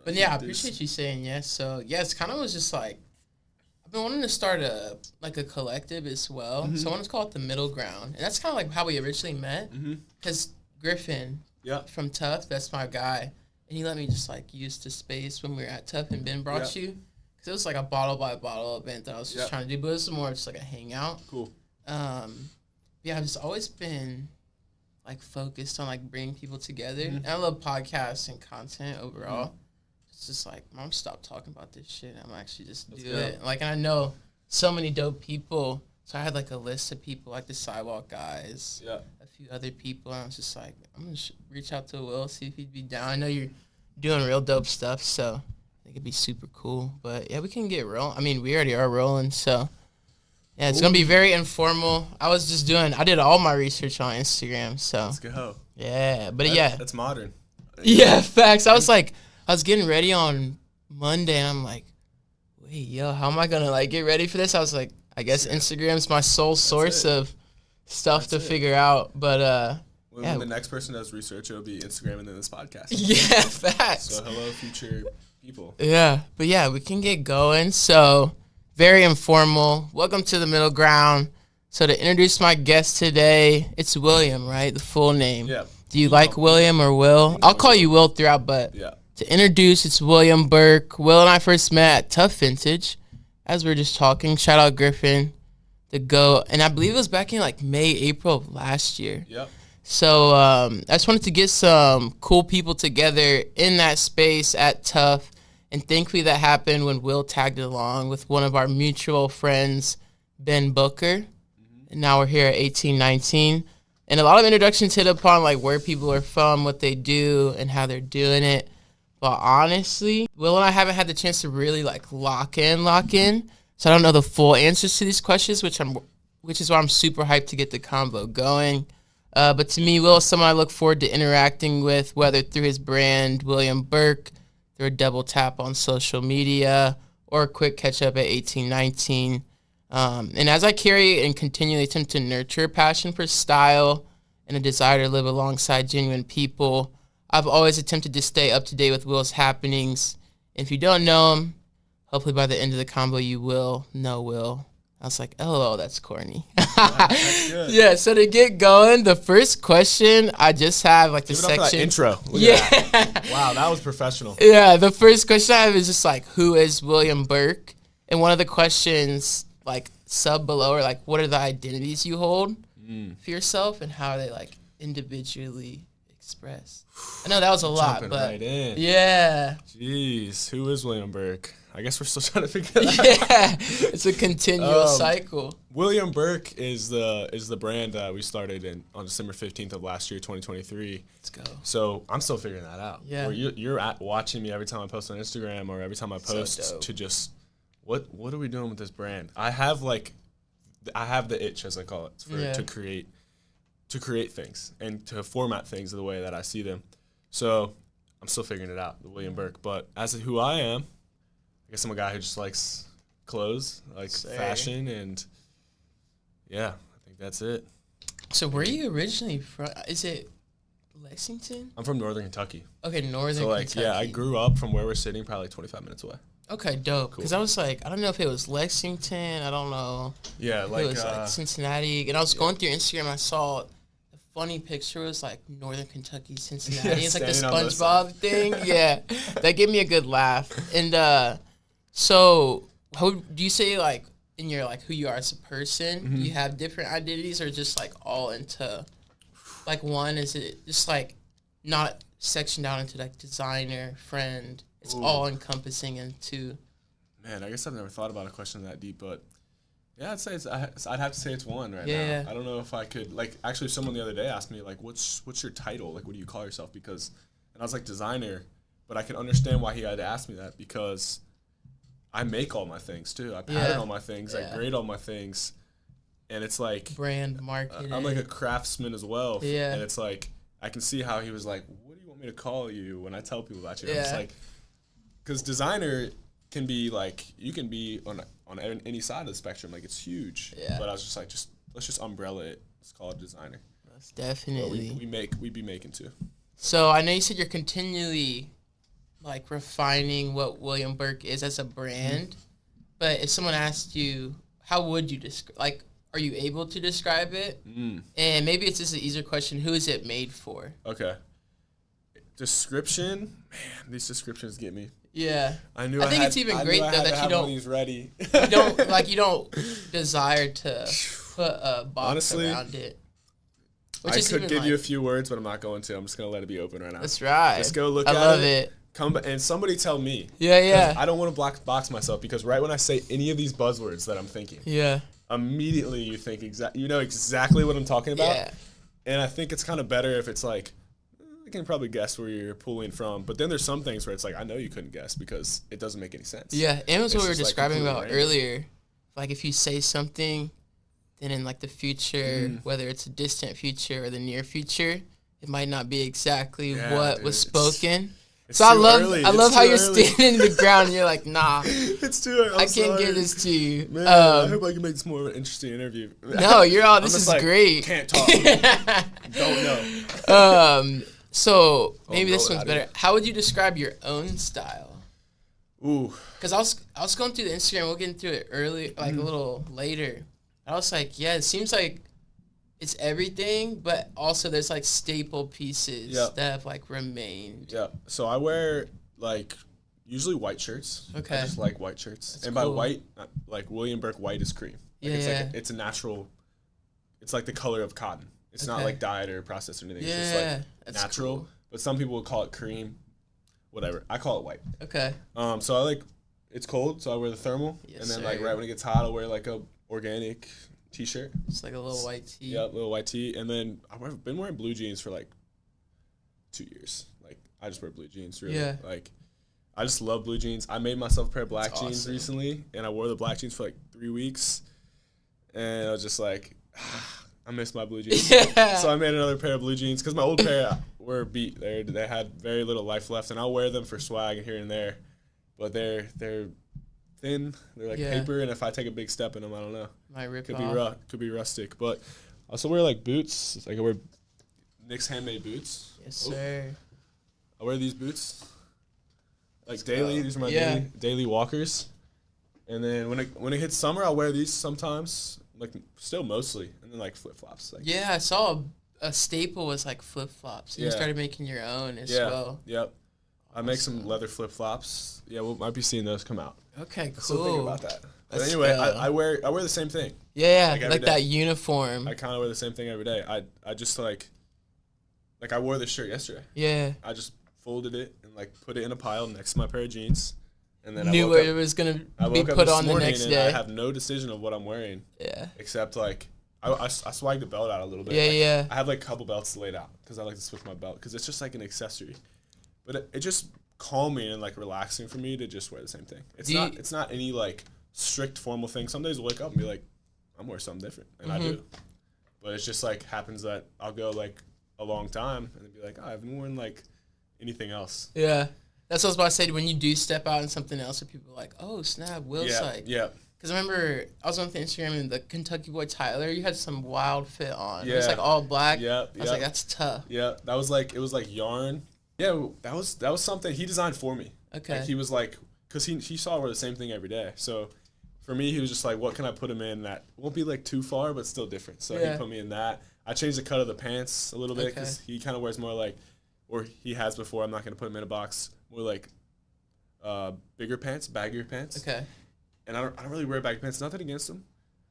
But yeah, I appreciate you saying yes. So yeah, it's kind of was just like I've been wanting to start a collective as well. So I want to call it the Middle Ground, and that's kind of like how we originally met. Because Griffin, from Tough, that's my guy, and he let me just like use the space when we were at Tough, and Ben brought you. Because it was like a bottle by bottle event that I was just trying to do, but it was more just like a hangout. Cool. Yeah, I've just always been like focused on like bringing people together. And I love podcasts and content overall. It's just like, Mom, stop talking about this shit. I'm actually just do it. Like, and I know so many dope people. So I had like a list of people, like the Sidewalk guys, a few other people. And I was just like, I'm going to reach out to Will, see if he'd be down. I know you're doing real dope stuff, so I think it'd be super cool. But yeah, we can get rolling. I mean, we already are rolling, so yeah, it's going to be very informal. I did all my research on Instagram, so. Let's go. Yeah, but That's modern. Yeah, facts. I was getting ready on Monday, and I'm like, wait, how am I going to, like, get ready for this? I was like, I guess Instagram's my sole source of stuff to figure out. But, when the next person does research, it'll be Instagram and then this podcast. Yeah, facts. So, hello, future people. Yeah, but yeah, we can get going. So, very informal. Welcome to the Middle Ground. So, to introduce my guest today, it's William, right? The full name. Yeah. Do you like William or Will? I'll call you Will throughout, but to introduce, it's William Burke. Will and I first met at Tough Vintage, as we were just talking. Shout out Griffin, the GOAT. And I believe it was back in like May, April of last year. Yep. So I just wanted to get some cool people together in that space at Tough. And thankfully that happened when Will tagged along with one of our mutual friends, Ben Booker. And now we're here at 1819. And a lot of introductions hit upon like where people are from, what they do, and how they're doing it. But honestly, Will and I haven't had the chance to really like lock in. So I don't know the full answers to these questions, which is why I'm super hyped to get the convo going. But to me, Will is someone I look forward to interacting with, whether through his brand, William Burke, through a double tap on social media, or a quick catch up at 1819. And as I carry and continually attempt to nurture a passion for style and a desire to live alongside genuine people, I've always attempted to stay up to date with Will's happenings. And if you don't know him, hopefully by the end of the combo you will know Will. I was like, oh, that's corny. That's good. Yeah, so to get going, the first question, I just have like the section. Up for that intro. Wow, that was professional. Yeah, the first question I have is just like, who is William Burke? And one of the questions, like sub below, are like, what are the identities you hold for yourself, and how are they like individually expressed? I know that was a lot, but right in. Yeah. Jeez, who is William Burke? I guess we're still trying to figure that out. Yeah, it's a continuous cycle. William Burke is the brand that we started on December 15th of last year, 2023. Let's go. So I'm still figuring that out. Yeah. You're watching me every time I post on Instagram or every time I post to just what are we doing with this brand? I have the itch, as I call it, to create things and to format things the way that I see them. So I'm still figuring it out, the William Burke. But as to who I am, I guess I'm a guy who just likes clothes, fashion, and yeah, I think that's it. So where are you originally from? Is it Lexington? I'm from Northern Kentucky. Okay, Northern Kentucky. Yeah, I grew up from where we're sitting, probably 25 minutes away. Okay, dope. Because I was like, I don't know if it was Lexington. I don't know. Yeah, it was like Cincinnati. And I was going through Instagram. I saw the funny picture was like Northern Kentucky, Cincinnati. Yeah, it's like the SpongeBob thing. Yeah, that gave me a good laugh. And so, how do you say like in your like who you are as a person? Do you have different identities, or just like all into like one? Is it just like not sectioned down into like designer, friend? It's all encompassing into. Man, I guess I've never thought about a question that deep, but yeah, I'd have to say it's one right now. I don't know if I could actually someone the other day asked me like, what's your title? Like, what do you call yourself? And I was like, designer, but I can understand why he had to ask me that, because I make all my things too. I pattern all my things. I grade all my things, and it's like brand marketing. I'm like a craftsman as well. Yeah, and it's like I can see how he was like, "What do you want me to call you when I tell people about you?" Yeah. I'm just like, because designer can be like you can be on any side of the spectrum. Like it's huge. Yeah. But I was just like, let's just umbrella it. Let's call it designer. That's definitely. We'd be making too. So I know you said you're continually like refining what William Burke is as a brand. But if someone asked you, how would you describe, like, are you able to describe it? And maybe it's just an easier question. Who is it made for? Okay. Description? Man, these descriptions get me. Yeah. I think it's even great, though, that you don't. These ready. you don't desire to put a box around it. I could give you a few words, but I'm not going to. I'm just going to let it be open right now. That's right. Let's go look at it. I love it. And somebody tell me. Yeah. I don't want to black box myself, because right when I say any of these buzzwords that I'm thinking, immediately you think you know exactly what I'm talking about. Yeah. And I think it's kind of better if it's like, I can probably guess where you're pulling from. But then there's some things where it's like, I know you couldn't guess because it doesn't make any sense. Yeah, and it was what we were describing about earlier. Like if you say something, then in like the future, whether it's a distant future or the near future, it might not be exactly what was spoken. So I love how you're standing in the ground and you're like, nah. It's too early. I can't give this to you. Man, I hope I can make this more of an interesting interview. No, this is great. Can't talk. Don't know. So maybe this one's better. How would you describe your own style? Ooh. Because I was going through the Instagram. We'll get into it early, like a little later. I was like, yeah, it seems like it's everything, but also there's like staple pieces that have like remained. Yeah. So I wear like usually white shirts. Okay. I just like white shirts. That's and cool. by white, like William Burke white is cream. Like it's a natural. It's like the color of cotton. It's not like dyed or processed or anything. Yeah, it's just like natural. Cool. But some people would call it cream. Whatever. I call it white. Okay. So I like, it's cold, so I wear the thermal. Yes, and then like right when it gets hot, I'll wear like a organic t-shirt. It's like a little white tee. Yeah, little white tee. And then I've been wearing blue jeans for like 2 years. Like I just wear blue jeans really. Yeah. Like I just love blue jeans. I made myself a pair of black jeans recently, and I wore the black jeans for like 3 weeks. And I was just like, I miss my blue jeans. Yeah. So I made another pair of blue jeans because my old pair were beat. They had very little life left, and I'll wear them for swag here and there. But they're thin. They're like paper, and if I take a big step in them, I don't know. Might rip off. Could be rustic. But I also wear like boots. Like I wear Nick's handmade boots. Yes, sir. I wear these boots like daily. These are my daily walkers. And then when it hits summer, I'll wear these sometimes. Like still mostly, and then like flip flops. Like, yeah, I saw a staple was like flip flops. You started making your own as well. Yep. I make some leather flip flops. Yeah, we might be seeing those come out. Okay, cool. Still thinking about that. But anyway, I wear the same thing. Yeah, like that uniform. I kind of wear the same thing every day. I just like I wore this shirt yesterday. Yeah. I just folded it and like put it in a pile next to my pair of jeans. And then knew where it was gonna be put on the next day. I have no decision of what I'm wearing. Yeah. Except like I swagged the belt out a little bit. Yeah. I have like a couple belts laid out because I like to switch my belt because it's just like an accessory. But it just calming and like relaxing for me to just wear the same thing. It's not any like strict formal thing. Some days I'll wake up and be like, I'm wearing something different, and I do. But it's just like happens that I'll go like a long time and then be like, I haven't worn like anything else. Yeah. That's what I was about to say. When you do step out in something else, and people are like, "Oh snap, Will's like." Yeah. Because I remember I was on the Instagram and the Kentucky boy Tyler, you had some wild fit on. Yeah. It was like all black. Yeah. I was like, that's tough. Yeah. That was like, it was like yarn. Yeah. That was something he designed for me. Okay. Like he was like, because he saw I wear the same thing every day. So for me, he was just like, what can I put him in that won't be like too far, but still different. So he put me in that. I changed the cut of the pants a little bit because he kind of wears more like, or he has before. I'm not going to put him in a box. More like bigger pants, baggier pants. Okay. And I don't really wear baggy pants. Nothing against them.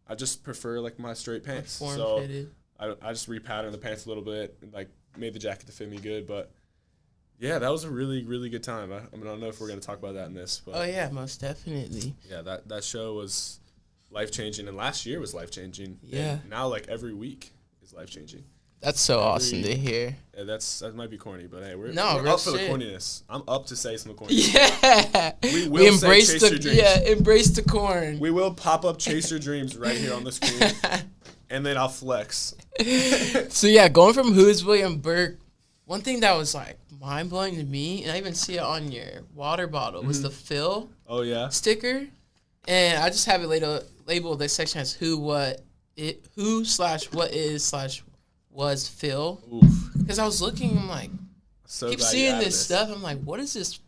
I just prefer like my straight pants. Like form-fitted. I just repatterned the pants a little bit and like made the jacket to fit me good. But yeah, that was a really, really good time. I don't know if we're gonna talk about that in this. But oh yeah, most definitely. Yeah, that show was life changing, and last year was life changing. Yeah. And now like every week is life changing. That's so awesome to hear. Yeah, that might be corny, but hey, we're up for the corniness. I'm up to say some corny. Yeah. We embrace chase your dreams. Yeah, embrace the corn. We will pop up chase your dreams right here on the screen. And then I'll flex. So yeah, going from Who is William Burke, one thing that was like mind blowing to me, and I even see it on your water bottle, was the fill sticker. And I just have it labeled this section as who/what is Phil. Because I was looking, I'm like, keep seeing this stuff. I'm like, what is this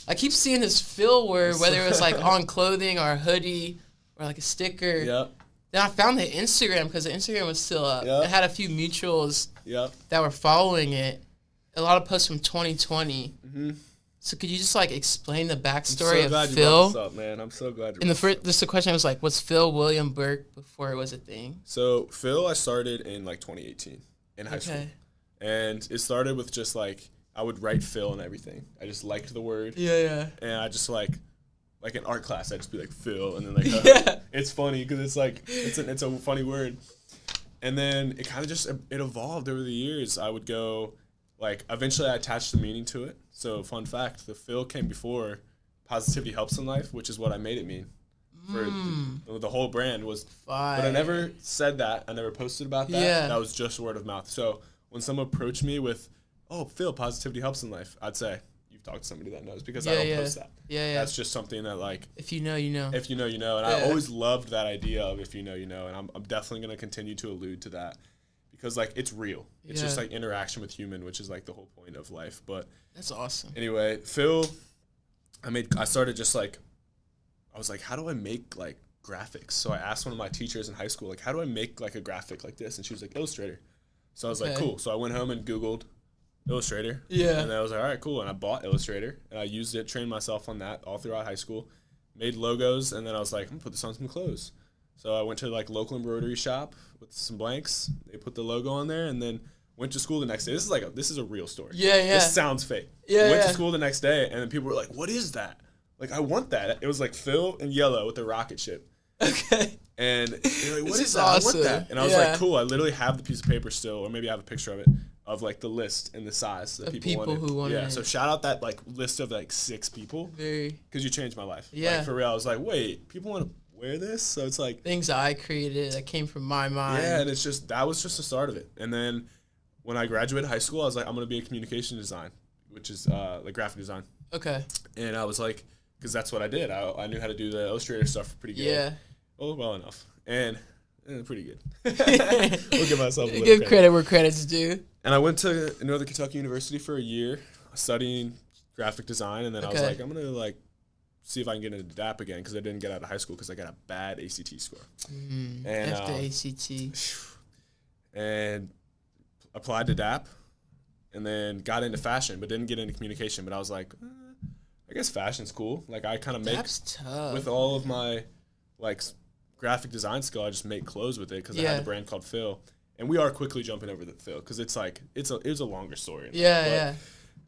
I keep seeing this Phil word, whether it was like on clothing or a hoodie or like a sticker. Yep. Then I found the Instagram because the Instagram was still up. Yep. It had a few mutuals that were following it. A lot of posts from 2020. Mm-hmm. So could you just like explain the backstory of Phil? I'm so glad you brought this up, man. I'm so glad you brought this up. Just the question was like, was Phil William Burke before it was a thing? So Phil, I started in like 2018 in high school. And it started with just like, I would write Phil and everything. I just liked the word. Yeah. And I just like in art class, I'd just be like Phil. And then like, it's funny because it's like, it's a funny word. And then it kind of just, it evolved over the years. I would go, like, eventually I attached the meaning to it. So, fun fact, the Phil came before Positivity Helps in Life, which is what I made it mean. For the whole brand was, but I never said that. I never posted about that. Yeah. That was just word of mouth. So, when someone approached me with, oh, Phil, Positivity Helps in Life, I'd say, you've talked to somebody that knows because I don't post that. Yeah. That's just something that, like, if you know, you know. If you know, you know. And I always loved that idea of if you know, you know. And I'm definitely going to continue to allude to that. Because, like, it's real. It's just, like, interaction with human, which is, like, the whole point of life. But that's awesome. Anyway, Phil, I started just, like, I was like, how do I make, like, graphics? So I asked one of my teachers in high school, like, how do I make, like, a graphic like this? And she was like, Illustrator. So I was like, cool. So I went home and Googled Illustrator. Yeah. And then I was like, all right, cool. And I bought Illustrator. And I used it, trained myself on that all throughout high school. Made logos. And then I was like, I'm going to put this on some clothes. So I went to like local embroidery shop with some blanks. They put the logo on there, and then went to school the next day. This is a real story. Yeah. This sounds fake. Yeah. Went to school the next day, and then people were like, "What is that?" Like, I want that. It was like Phil in yellow with the rocket ship. Okay. And they're like, "What is that? Awesome. I want that." And I was like, "Cool." I literally have the piece of paper still, or maybe I have a picture of it, of like the list and the size that people wanted. Who wanted. Yeah. So shout out that like list of like 6 people. Because you changed my life. Yeah. Like, for real, I was like, wait, people want to wear this? So it's like things I created that came from my mind. Yeah, and it's just, that was just the start of it. And then when I graduated high school, I was like, I'm going to be a communication design, which is like graphic design. Okay. And I was like, because that's what I did. I knew how to do the Illustrator stuff pretty good. Yeah. Well enough. And pretty good. We'll give myself a little give credit where credit's due. And I went to Northern Kentucky University for a year studying graphic design. And then I was like, I'm going to like see if I can get into DAP again, because I didn't get out of high school because I got a bad ACT score. And after ACT. And applied to DAP, and then got into fashion, but didn't get into communication. But I was like, I guess fashion's cool. Like, I kind of make, tough, with all of my like graphic design skill, I just make clothes with it because I had a brand called Phil. And we are quickly jumping over the Phil because it's like it was a longer story.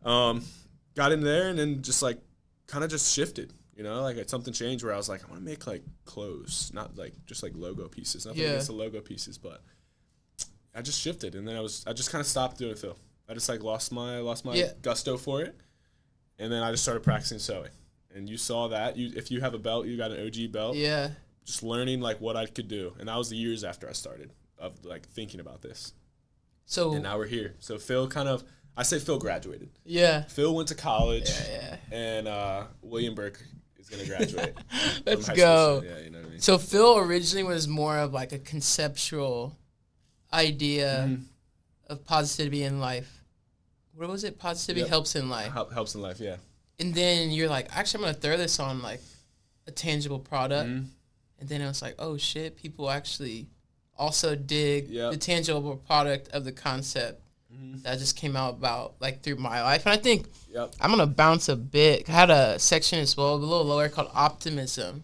Got in there and then just like kind of just shifted. You know, like something changed where I was like, I want to make like clothes, not like just like logo pieces. Nothing against the logo pieces, but I just shifted, and then I just kind of stopped doing Phil. I just like lost my gusto for it, and then I just started practicing sewing. And you saw that. If you have a belt, you got an OG belt. Yeah. Just learning like what I could do, and that was the years after I started of like thinking about this. So. And now we're here. So Phil I say Phil graduated. Yeah. Phil went to college. And William Burke is going to graduate. Let's go. Yeah, you know what I mean? So Phil originally was more of like a conceptual idea of positivity in life. What was it? Positivity helps in life. Helps in life, yeah. And then you're like, actually, I'm going to throw this on like a tangible product. And then it was like, oh shit, people actually also dig the tangible product of the concept. That just came out about like through my life. And I think I'm going to bounce a bit. I had a section as well, a little lower, called Optimism.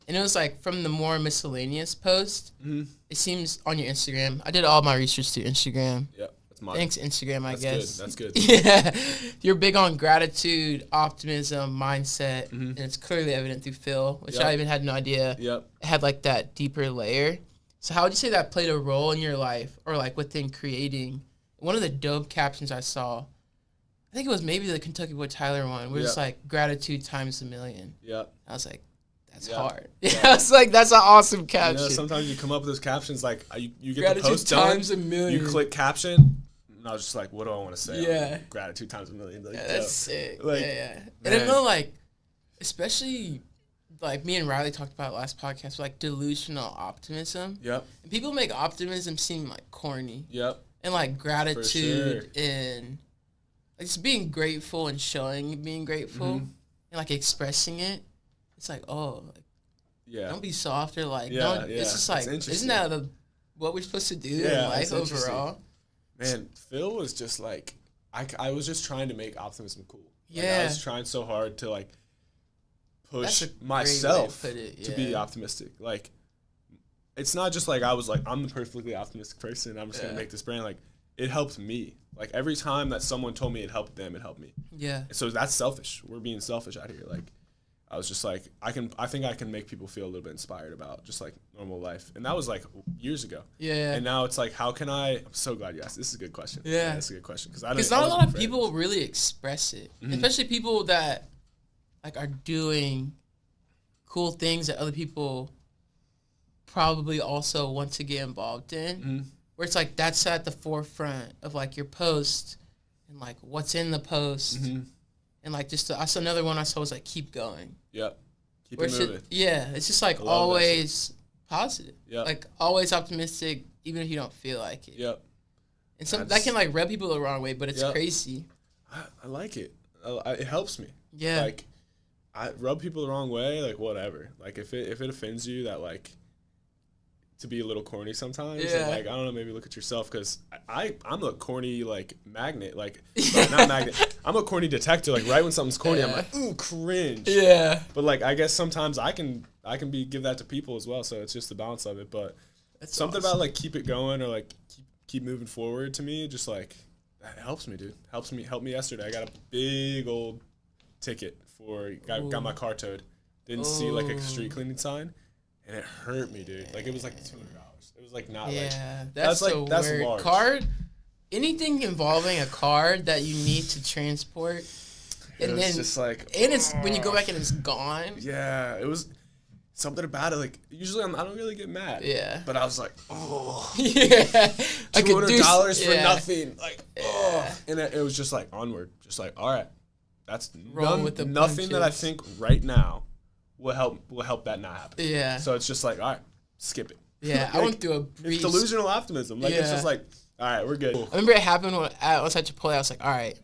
And it was like from the more miscellaneous post. It seems on your Instagram. I did all my research through Instagram. Yep, that's mine. Thanks, Instagram, I guess. That's good. Yeah. You're big on gratitude, optimism, mindset. And it's clearly evident through Phil, which I even had no idea. It had like that deeper layer. So how would you say that played a role in your life, or like within creating? One of the dope captions I saw, I think it was maybe the Kentucky Boy Tyler one, where it's like gratitude times a million. I was like, that's hard. I was like, that's an awesome caption. You know, sometimes you come up with those captions, like you get gratitude the post times done, a million. you click caption, and I was just like, what do I want to say? Like, gratitude times a million. Like, that's sick. Like, And I know, like, especially like me and Riley talked about last podcast, like delusional optimism. And people make optimism seem like corny. And like gratitude and like just being grateful and showing being grateful. and like expressing it, it's like, oh, like, don't be soft or like, it's just like, isn't that what we're supposed to do in life overall? Man, Phil was just like, I was just trying to make optimism cool. Like, Yeah. I was trying so hard to like push myself to be optimistic. Like, it's not just like I was like, I'm the perfectly optimistic person. I'm just going to make this brand. Like, it helped me. Like, every time that someone told me it helped them, it helped me. Yeah. So that's selfish. We're being selfish out here. Like, I was just like, I think I can make people feel a little bit inspired about just like normal life. And that was like years ago. Yeah. And now it's like, how can I'm so glad you asked. This is a good question. Yeah. That's a good question. Because not a lot of people really express it. Mm-hmm. Especially people that like are doing cool things that other people probably also want to get involved in. Mm-hmm. Where it's like, that's at the forefront of like your post and like what's in the post. Mm-hmm. And like that's another one I saw was like, keep going. Yep. Keep it moving. It's just like always positive. Yep. Like always optimistic, even if you don't feel like it. Yep. And that can like rub people the wrong way, but it's crazy. I like it. It helps me. Yeah. Like, I rub people the wrong way, like whatever. Like if it offends you that like to be a little corny sometimes, and like I don't know, maybe look at yourself, because I'm a corny like magnet, like not magnet. I'm a corny detector. Like right when something's corny, I'm like, ooh, cringe. Yeah. But like I guess sometimes I can give that to people as well. So it's just the balance of it. But that's something about like keep it going or like keep moving forward to me, just like that helps me, dude. Helped me yesterday. I got a big old ticket got my car towed. Didn't see like a street cleaning sign. And it hurt me, dude. Like, it was like $200. It was like not like... Yeah, that's so that's weird. Large. Card, anything involving a card that you need to transport. And then just like... And it's when you go back and it's gone. Yeah, it was... Something about it, like, usually I don't really get mad. Yeah. But I was like, oh. Yeah. $200 for nothing. Like, oh. And it was just like, onward. Just like, all right. That's nothing that I think right now will help that not happen. Yeah. So it's just like, all right, skip it. Yeah, like, I went through a brief... It's delusional optimism. Like, it's just like, all right, we're good. I remember it happened when I was at Chipotle. I was like, all right,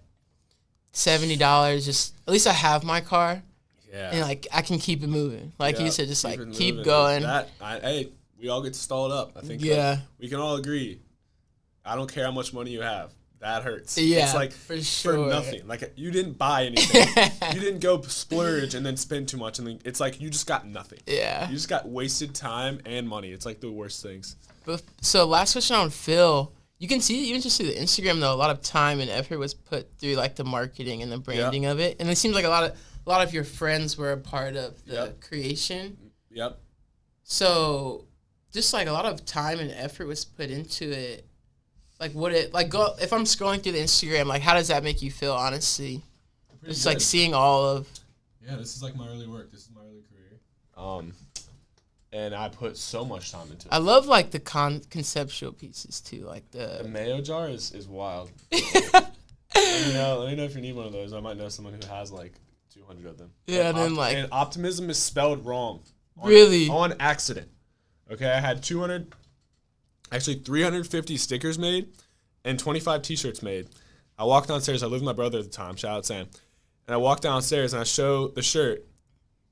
$70, just... At least I have my car. Yeah. And, like, I can keep it moving. Like you said, just, like, keep going. Hey, we all get to stall it up. I think we can all agree. I don't care how much money you have. That hurts. Yeah, it's like for sure. For nothing. Like, you didn't buy anything. You didn't go splurge and then spend too much. And then it's like you just got nothing. Yeah. You just got wasted time and money. It's like the worst things. But, so last question on Phil. You can see, even just through the Instagram, though, a lot of time and effort was put through, like, the marketing and the branding of it. And it seems like a lot of your friends were a part of the creation. Yep. So just, like, a lot of time and effort was put into it. Like, if I'm scrolling through the Instagram, like, how does that make you feel, honestly? Just, like, seeing all of... Yeah, this is, like, my early work. This is my early career. And I put so much time into it. I love, like, the conceptual pieces, too. Like, the mayo jar is wild. Let me know if you need one of those. I might know someone who has, like, 200 of them. Yeah, and then, like... And optimism is spelled wrong. Really? On accident. Okay, I had 350 stickers made and 25 T-shirts made. I walked downstairs. I lived with my brother at the time. Shout out Sam. And I walked downstairs and I show the shirt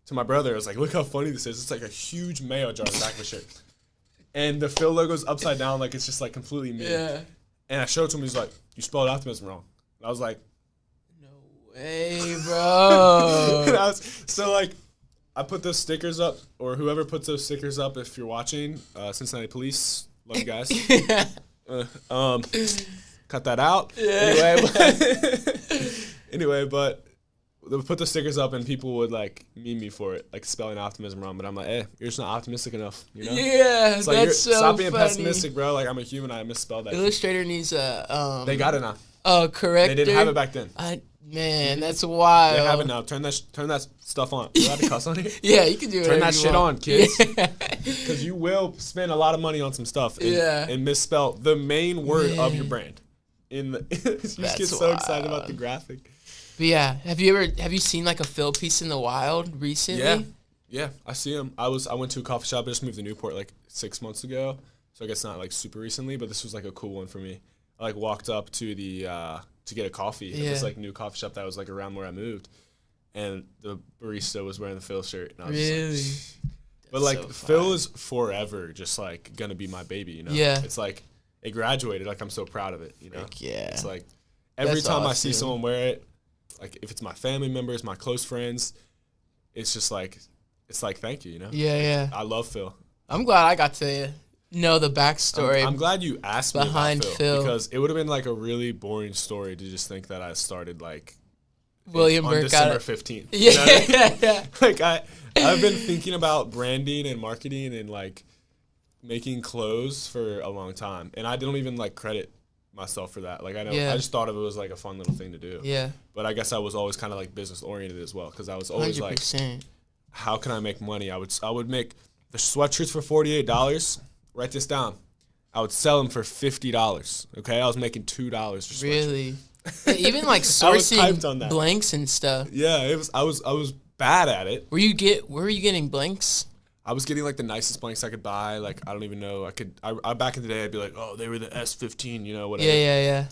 to my brother. I was like, look how funny this is. It's like a huge mayo jar on the back of the shirt. And the Phil logo's upside down like it's just like completely me. Yeah. And I showed it to him. He's like, you spelled optimism wrong. And I was like, no way, bro. And so like, I put those stickers up, or whoever puts those stickers up, if you're watching, Cincinnati Police, love you guys. Cut that out. Yeah. Anyway, but they put the stickers up and people would like meme me for it, like spelling optimism wrong. But I'm like, hey, you're just not optimistic enough, you know? Yeah, it's like, that's so stop being funny. Pessimistic, bro. Like, I'm a human. I misspelled that. Illustrator needs a. They got it now. Oh, corrector. They didn't have it back then. Man, that's wild. They have it now. Turn that stuff on. You allowed to cuss on here? Yeah, you can do it. Turn that shit on, kids. Because you will spend a lot of money on some stuff and misspell the main word of your brand. You just get so excited about the graphic. But yeah, have you seen like a Phil piece in the wild recently? Yeah, I see him. I went to a coffee shop. I just moved to Newport like 6 months ago, so I guess not like super recently, but this was like a cool one for me. I like walked up to the to get a coffee. Yeah. It was like a new coffee shop that was like around where I moved. and the barista was wearing the Phil shirt. And I was really? Just like, but like so Phil is forever just like gonna be my baby, you know? Yeah. It's like it graduated, like I'm so proud of it, you know? Like, yeah. It's like every time I see someone wear it, like if it's my family members, my close friends, it's just like thank you, you know? Yeah, yeah. I love Phil. I'm glad I got to know the backstory. I'm glad you asked me behind about Phil because it would have been like a really boring story to just think that I started like William on Burke December 15th. Yeah, you know what I mean? yeah. Like I've been thinking about branding and marketing and like making clothes for a long time, and I don't even like credit myself for that. Like I just thought of it was like a fun little thing to do. Yeah. But I guess I was always kind of like business oriented as well because I was always 100%. like, how can I make money? I would make the sweatshirts for $48. Write this down. I would sell them for $50. Okay, I was making $2 for sweatshirts. Really? Even like sourcing blanks and stuff. Yeah, it was. I was bad at it. Where were you getting blanks? I was getting like the nicest blanks I could buy. Like I don't even know. I back in the day I'd be like, oh, they were the S15, you know, whatever. Yeah.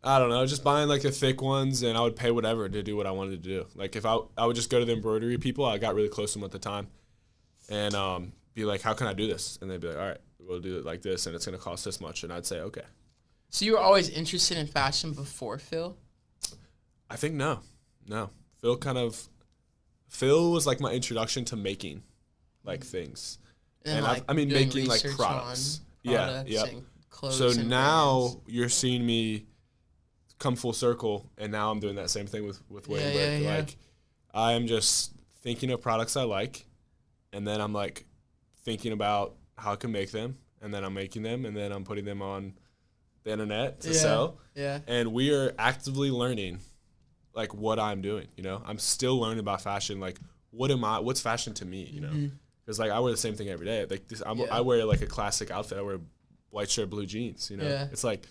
I don't know, just buying like the thick ones, and I would pay whatever to do what I wanted to do. Like if I would just go to the embroidery people. I got really close to them at the time, and be like, how can I do this? And they'd be like, all right, we'll do it like this, and it's gonna cost this much. And I'd say, okay. So you were always interested in fashion before Phil? I think no. Phil was like my introduction to making like things, and like, making like products. Yeah. So now brands. You're seeing me come full circle, and now I'm doing that same thing with William Burke. Yeah. Like I am just thinking of products I like, and then I'm like thinking about how I can make them, and then I'm making them, and then I'm putting them on the internet to sell. Yeah. And we are actively learning like what I'm doing, you know? I'm still learning about fashion, like what's fashion to me, you know? Because like I wear the same thing every day. Like I wear like a classic outfit. I wear white shirt, blue jeans, you know? Yeah. It's like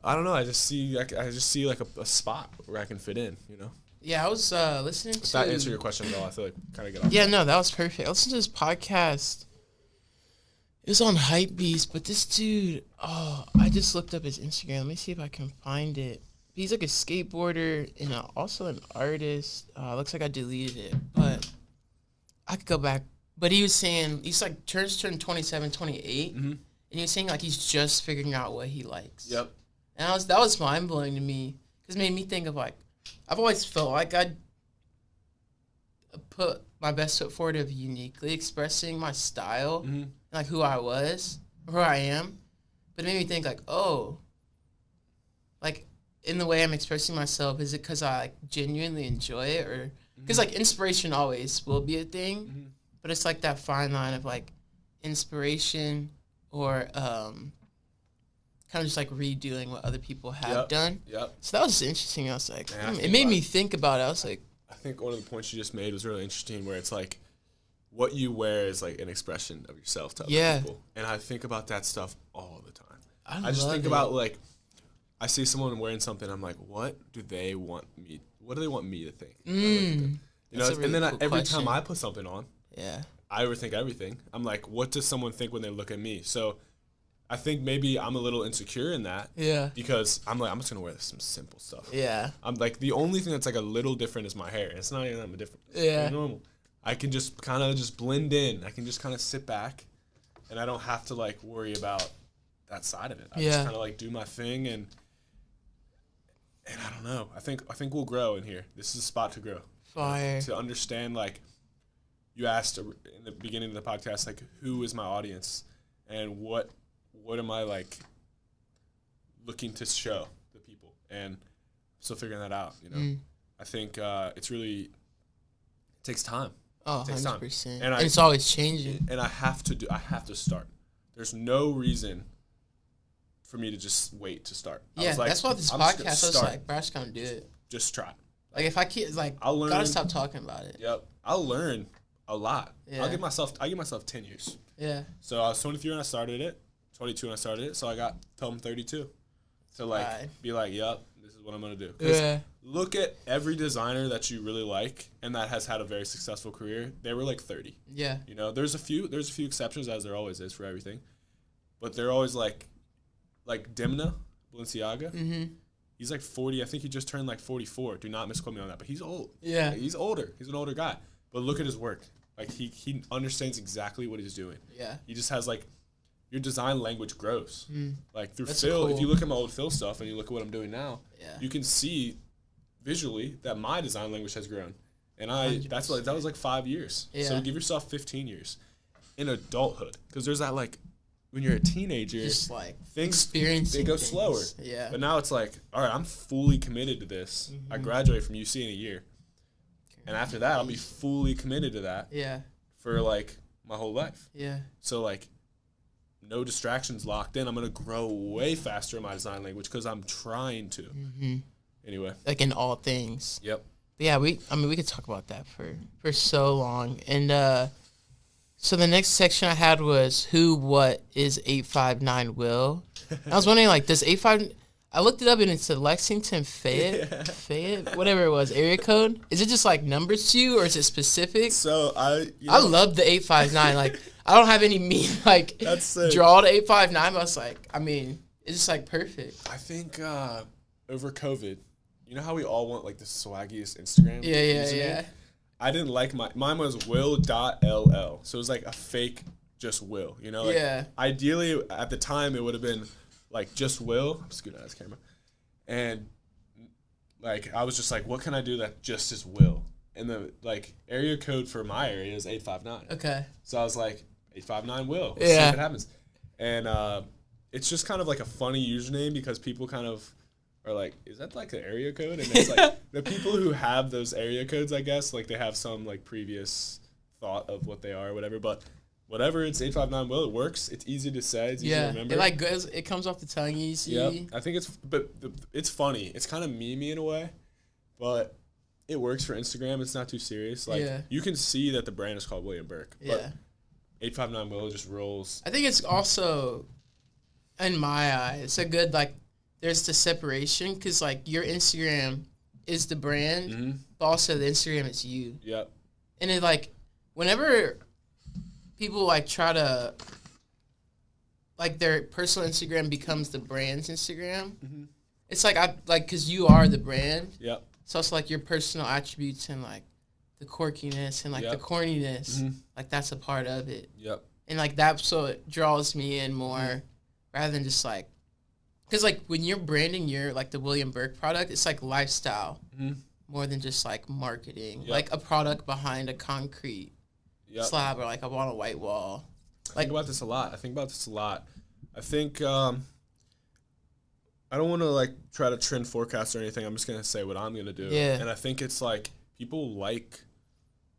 I don't know, I just see like a spot where I can fit in, you know? Yeah, I was listening to... Does that answer your question at all? I feel like kind of get off. Yeah, no, that was perfect. I listened to this podcast. It was on Hypebeast, but this dude, I just looked up his Instagram. Let me see if I can find it. He's like a skateboarder and also an artist. Looks like I deleted it, but I could go back. But he was saying, he's like turned 27, 28, and he was saying like he's just figuring out what he likes. Yep. And that was mind-blowing to me, because it made me think of like, I've always felt like I'd put my best foot forward of uniquely expressing my style and like who I was, or who I am. But it made me think like, oh, like in the way I'm expressing myself, is it because I like genuinely enjoy it, or because like inspiration always will be a thing, but it's like that fine line of like inspiration or kind of just like redoing what other people have done. Yep. So that was interesting. I was like, it made me think about it. I was like, I think one of the points you just made was really interesting, where it's like what you wear is like an expression of yourself to other people. And I think about that stuff all the time. I just think about like, I see someone wearing something, I'm like, what do they want me to think? You know, really, and then every time I put something on, I overthink everything. I'm like, what does someone think when they look at me? So I think maybe I'm a little insecure in that. Yeah. Because I'm like, I'm just going to wear some simple stuff. Yeah. I'm like, the only thing that's like a little different is my hair. It's not even that different. It's normal. I can just kind of just blend in. I can just kind of sit back, and I don't have to like worry about that side of it. I just kind of like do my thing, and I don't know. I think we'll grow in here. This is a spot to grow. Fire. To understand, like, you asked in the beginning of the podcast, like, who is my audience, and what am I like looking to show the people, and I'm still figuring that out. You know, I think it takes time. Oh, 100%. And it's always changing. And I have to start. There's no reason for me to just wait to start. Yeah, that's why this podcast, I was like, bro, I just gonna do it. Just try. Like if I can't, like, I'll learn. Gotta stop talking about it. Yep. I'll learn a lot. Yeah. I give myself 10 years. Yeah. So I was 23 when I started it, 22 when I started it, so I got till I'm 32. To like be like, yep, this is what I'm gonna do. Yeah. Look at every designer that you really like and that has had a very successful career. They were like 30. Yeah. You know, there's a few exceptions, as there always is for everything, but they're always like Dimna, Balenciaga. He's like 40. I think he just turned like 44. Do not misquote me on that. But he's old. Yeah. Like, he's older. He's an older guy. But look at his work. Like, he understands exactly what he's doing. Yeah. He just has, like, your design language grows. Like, through That's Phil, cool. if you look at my old Phil stuff and you look at what I'm doing now, yeah. you can see visually that my design language has grown. And that was like 5 years. Yeah. So give yourself 15 years in adulthood. Because there's that, like, when you're a teenager, just like things they go slower. Yeah. But now it's like, all right, I'm fully committed to this. I graduate from UC in a year. And after that, I'll be fully committed to that. Yeah. For like my whole life. Yeah. So like no distractions locked in. I'm going to grow way faster in my design language because I'm trying to. Anyway. Like in all things. Yep. But yeah, we could talk about that for so long. And so the next section I had was what is 859 Will? I was wondering, like, does 85... I looked it up and it said Lexington, Fayette, whatever it was, area code. Is it just, like, numbers to you or is it specific? So, I love the 859. Like, I don't have any like, draw to 859, but I was like, I mean, it's just, like, perfect. I think over COVID, you know how we all want, like, the swaggiest Instagram? Yeah. I didn't like mine was will.ll. So it was like a fake just Will, you know? Like, yeah. Ideally, at the time, it would have been like just Will. I'm scooting out of this camera. And like, I was just like, what can I do that just is Will? And the like area code for my area is 859. Okay. So I was like, 859 Will. Let's see if it happens. And it's just kind of like a funny username because people kind of are like, is that like the area code? And it's like the people who have those area codes, I guess, like they have some like previous thought of what they are or whatever. But whatever, it's 859 Will. It works. It's easy to say. It's easy to remember. It like goes. It comes off the tongue easy. Yeah, I think it's funny. It's kind of memey in a way, but it works for Instagram. It's not too serious. Like you can see that the brand is called William Burke. But 859 Will just rolls. I think it's also, in my eyes, it's a good like. There's the separation because, like, your Instagram is the brand, but also the Instagram is you. Yep. And it, like, whenever people, like, try to, like, their personal Instagram becomes the brand's Instagram, it's like, because you are the brand. Yep. So it's, like, your personal attributes and, like, the quirkiness and, like, the corniness, like, that's a part of it. Yep. And, like, that, so it draws me in more rather than just, like, because, like, when you're branding your, like, the William Burke product, it's, like, lifestyle more than just, like, marketing. Yep. Like, a product behind a concrete slab or, like, up on a white wall. I think about this a lot. I think I don't want to, like, try to trend forecast or anything. I'm just going to say what I'm going to do. Yeah. And I think it's, like, people like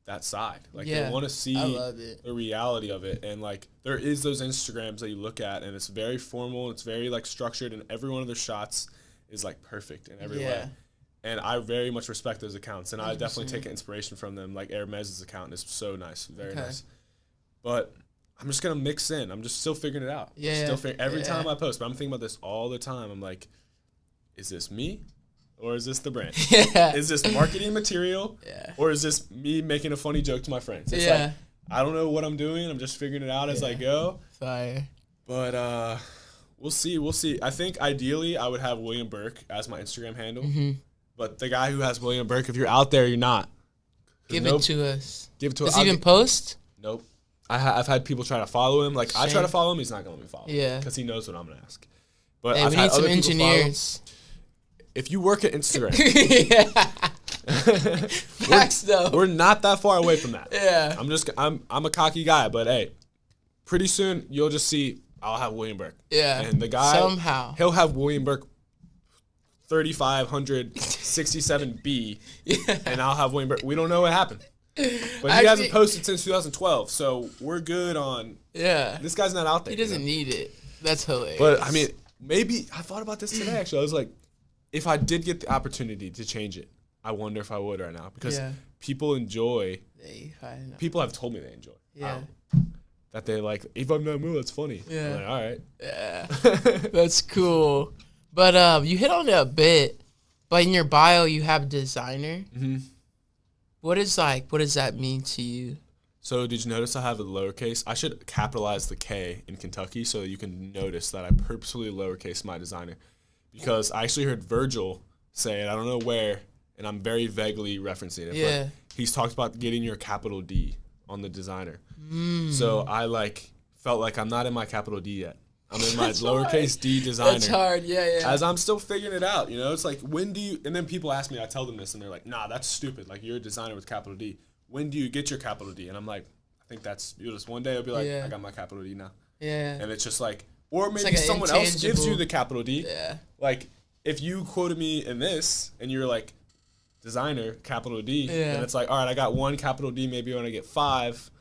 that side. Like, they want to see the reality of it. And, like, there is those Instagrams that you look at, and it's very formal. It's very, like, structured, and every one of their shots is, like, perfect in every way. And I very much respect those accounts, and 100%. I definitely take inspiration from them. Like, Hermes's account is so nice, very nice. But I'm just going to mix in. I'm just still figuring it out. Every time I post, but I'm thinking about this all the time. I'm like, is this me? Or is this the brand? Is this marketing material? Or is this me making a funny joke to my friends? It's like, I don't know what I'm doing. I'm just figuring it out as I go. Fire. But we'll see. I think ideally I would have William Burke as my Instagram handle. But the guy who has William Burke, if you're out there, you're not. Give it to us. Give it to us. Does he even post? Nope. I've had people try to follow him. Like, I try to follow him. He's not going to let me follow him. Yeah. Because he knows what I'm going to ask. But we need some engineers. If you work at Instagram. Facts, though. We're not that far away from that. Yeah. I'm a cocky guy, but hey, pretty soon you'll just see I'll have William Burke. Yeah. And the guy somehow he'll have William Burke 3567B. And I'll have William Burke. We don't know what happened. But he hasn't posted since 2012, so we're good on this guy's not out there. He doesn't need it. That's hilarious. But I mean, maybe I thought about this today actually. I was like, if I did get the opportunity to change it, I wonder if I would right now because people enjoy. People have told me they enjoy. That they like. If I'm not moving, that's funny. Yeah. I'm like, all right. Yeah. That's cool. But you hit on it a bit. But in your bio, you have designer. What does that mean to you? So did you notice I have a lowercase? I should capitalize the K in Kentucky so that you can notice that I purposely lowercase my designer. because I actually heard Virgil say it. I don't know where, and I'm very vaguely referencing it. Yeah. But he's talked about getting your capital D on the designer. So I felt like I'm not in my capital D yet. I'm in my lowercase d designer. That's hard, yeah. As I'm still figuring it out, it's like, when do you, and then people ask me, I tell them this, and they're like, nah, that's stupid. Like, you're a designer with capital D. When do you get your capital D? And I'm like, I think just one day I'll be like, I got my capital D now. Yeah. And it's just like, or maybe someone else gives you the capital D. Yeah. Like, if you quoted me in this, and you're like, designer, capital D, and it's like, all right, I got 1 capital D, maybe when I get 5,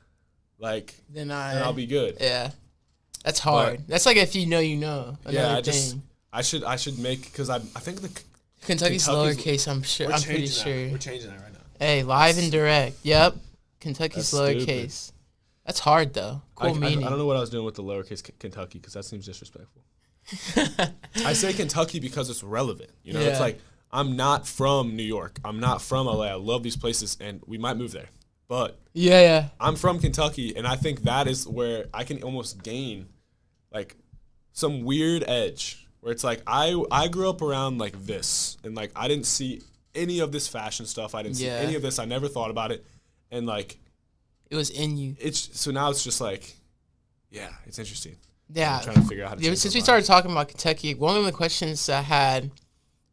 then I'll be good. Yeah. That's hard. That's like if you know. I should make, because I think the Kentucky's lowercase. I'm pretty sure. We're changing that right now. Hey, live and direct. Yep, Kentucky's lowercase. Stupid. That's hard though. Cool meaning. I don't know what I was doing with the lowercase Kentucky, because that seems disrespectful. I say Kentucky because it's relevant. It's like, I'm not from New York. I'm not from LA. I love these places, and we might move there. But I'm from Kentucky, and I think that is where I can almost gain some weird edge where it's like I grew up around this, and I didn't see any of this fashion stuff. I didn't see any of this. I never thought about it, and it was in you. So now it's just it's interesting. Yeah, I'm trying to figure out how to since we started talking about Kentucky, one of the questions I had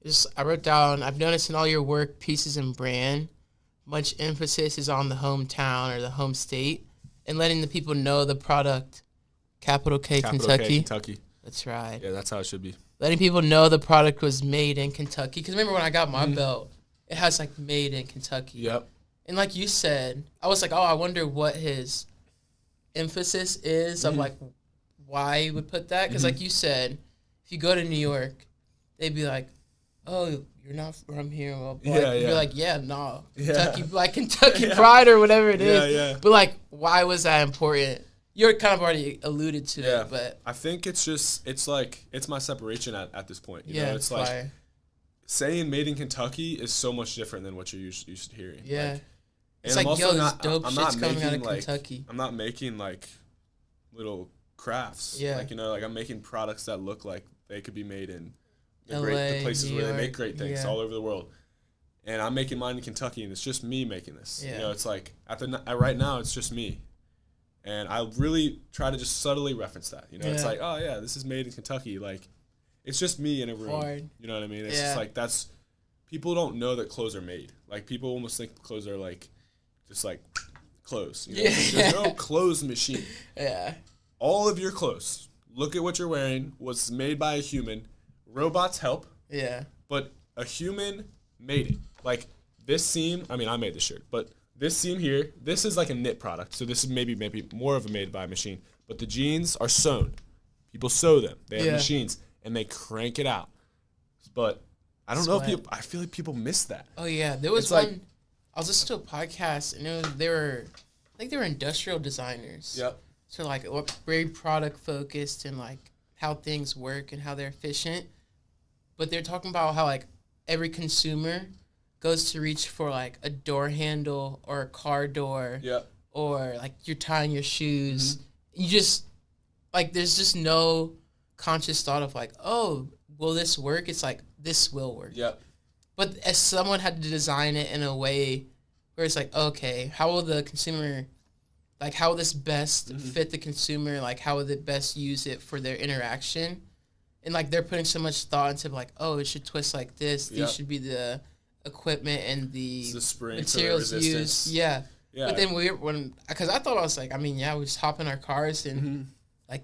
is, I wrote down, I've noticed in all your work, pieces, and brand, much emphasis is on the hometown or the home state and letting the people know the product. Capital K, Kentucky. That's right. Yeah, that's how it should be. Letting people know the product was made in Kentucky. Because remember when I got my belt, it has made in Kentucky. Yep. And like you said, I was like, oh, I wonder what his emphasis is of why he would put that. Because like you said, if you go to New York, they'd be like, oh, you're not from here. Well, you're like, no. Kentucky, Kentucky Pride or whatever it is. Yeah. But why was that important? You're kind of already alluded to it, but I think it's my separation at this point. It's fire. Saying made in Kentucky is so much different than what you're used to hearing. Yeah. It's I'm not making out of Kentucky. I'm not making little crafts. Yeah. I'm making products that look like they could be made in the places where they make great things all over the world. And I'm making mine in Kentucky, and it's just me making this. Yeah. It's right now it's just me. And I really try to just subtly reference that. It's like, oh yeah, this is made in Kentucky. It's just me in a room. Hard. You know what I mean? It's just that's, people don't know that clothes are made. People almost think clothes are just clothes. There's no clothes machine. Yeah. All of your clothes, look at what you're wearing, was made by a human. Robots help. Yeah. But a human made it. This seam, I made the shirt, but this seam here, this is a knit product. So this is maybe more of a made by a machine. But the jeans are sewn. People sew them. They have machines, and they crank it out. But I don't know if I feel like people miss that. Oh, yeah. There was one, I was listening to a podcast, and they were industrial designers. Yep. So, very product-focused and, how things work and how they're efficient. But they're talking about how, every consumer goes to reach for a door handle or a car door, or you're tying your shoes. You just there's just no conscious thought of oh, will this work? It's this will work. Yep. But as someone had to design it in a way where it's okay, how will the consumer, how will this best fit the consumer? How will it best use it for their interaction? And they're putting so much thought into oh, it should twist like this. These should be the equipment and the materials used. Yeah. But then because I thought I was we just hop in our cars and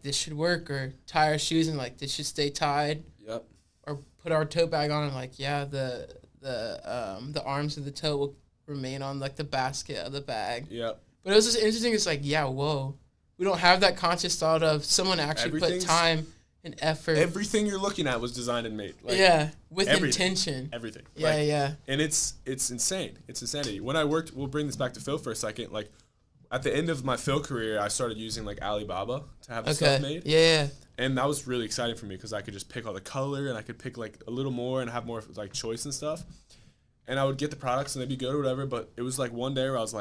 this should work, or tie our shoes and this should stay tied. Yep. Or put our tote bag on and the arms of the tote will remain on the basket of the bag. Yep. But it was just interesting. It's whoa, we don't have that conscious thought of someone actually put time and effort. Everything you're looking at was designed and made. With intention. Everything. Yeah. And it's insane. It's insanity. When I worked, we'll bring this back to Phil for a second. At the end of my Phil career, I started using Alibaba to have the stuff made. Yeah. And that was really exciting for me because I could just pick all the color, and I could pick a little more and have more choice and stuff. And I would get the products and they'd be good or whatever. But it was one day where I was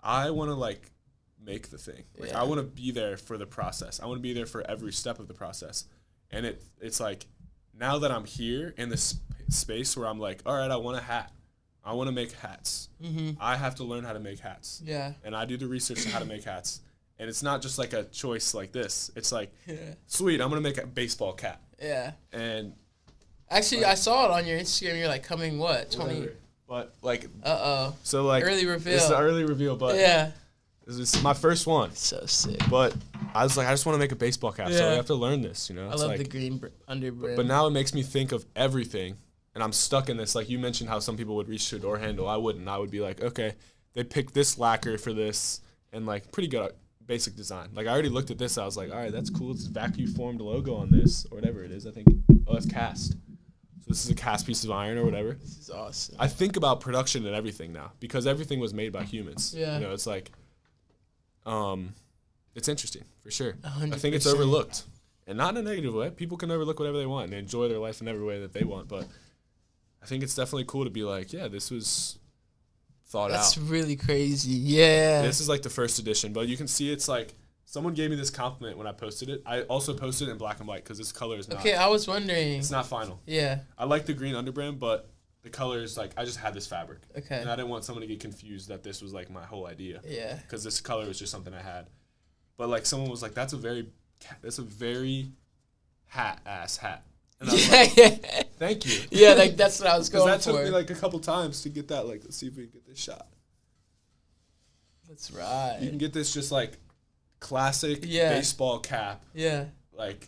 I want to make the thing. I want to be there for the process. I want to be there for every step of the process. And it's now that I'm here in this space where I'm like, all right, I want a hat. I want to make hats. I have to learn how to make hats. Yeah. And I do the research on how to make hats. And it's not just like a choice like this. It's like, sweet, I'm going to make a baseball cap. Yeah. And actually, I saw it on your Instagram. You're like, coming what? 20? But like, so like, early reveal. It's the early reveal, but this is my first one. So sick. But I was like, I just want to make a baseball cap, so I have to learn this, you know? I love the green underbrim. But now it makes me think of everything, and I'm stuck in this. Like you mentioned how some people would reach to a door handle. I wouldn't. I would be like, okay, they picked this lacquer for this, and like pretty good basic design. Like I already looked at this. I was like, all right, that's cool. It's a vacuum formed logo on this, or whatever it is. I think, oh, that's cast. So this is a cast piece of iron or whatever. This is awesome. I think about production and everything now because everything was made by humans. Yeah. You know, it's like, it's interesting for sure. 100%. I think it's overlooked, and not in a negative way. People can overlook whatever they want and enjoy their life in every way that they want. But I think it's definitely cool to be like, yeah, this was thought out. That's really crazy. Yeah. This is like the first edition, but you can see it's like someone gave me this compliment when I posted it. I also posted it in black and white because this color is not. Okay, I was wondering. It's not final. Yeah. I like the green underbrim, but the color is like, I just had this fabric. Okay. And I didn't want someone to get confused that this was like my whole idea. Yeah. Because this color was just something I had. But like someone was like, that's a very hat-ass hat. And I was like, thank you. Yeah, like that's what I was going for. Because that took me like a couple times to get that. Like, let's see if we can get this shot. That's right. You can get this just like classic baseball cap. Yeah. Like,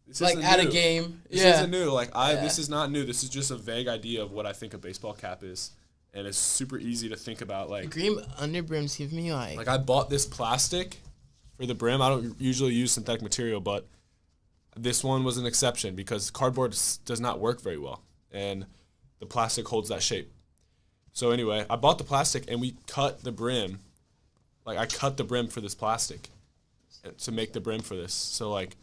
this like isn't at new. A game. This isn't new. Like this is not new. This is just a vague idea of what I think a baseball cap is. And it's super easy to think about. Like, the green underbrims give me like I bought this plastic for the brim. I don't usually use synthetic material, but this one was an exception because cardboard does not work very well, and the plastic holds that shape. So anyway, I bought the plastic, and we cut the brim. Like, I cut the brim for this plastic to make the brim for this. So, like,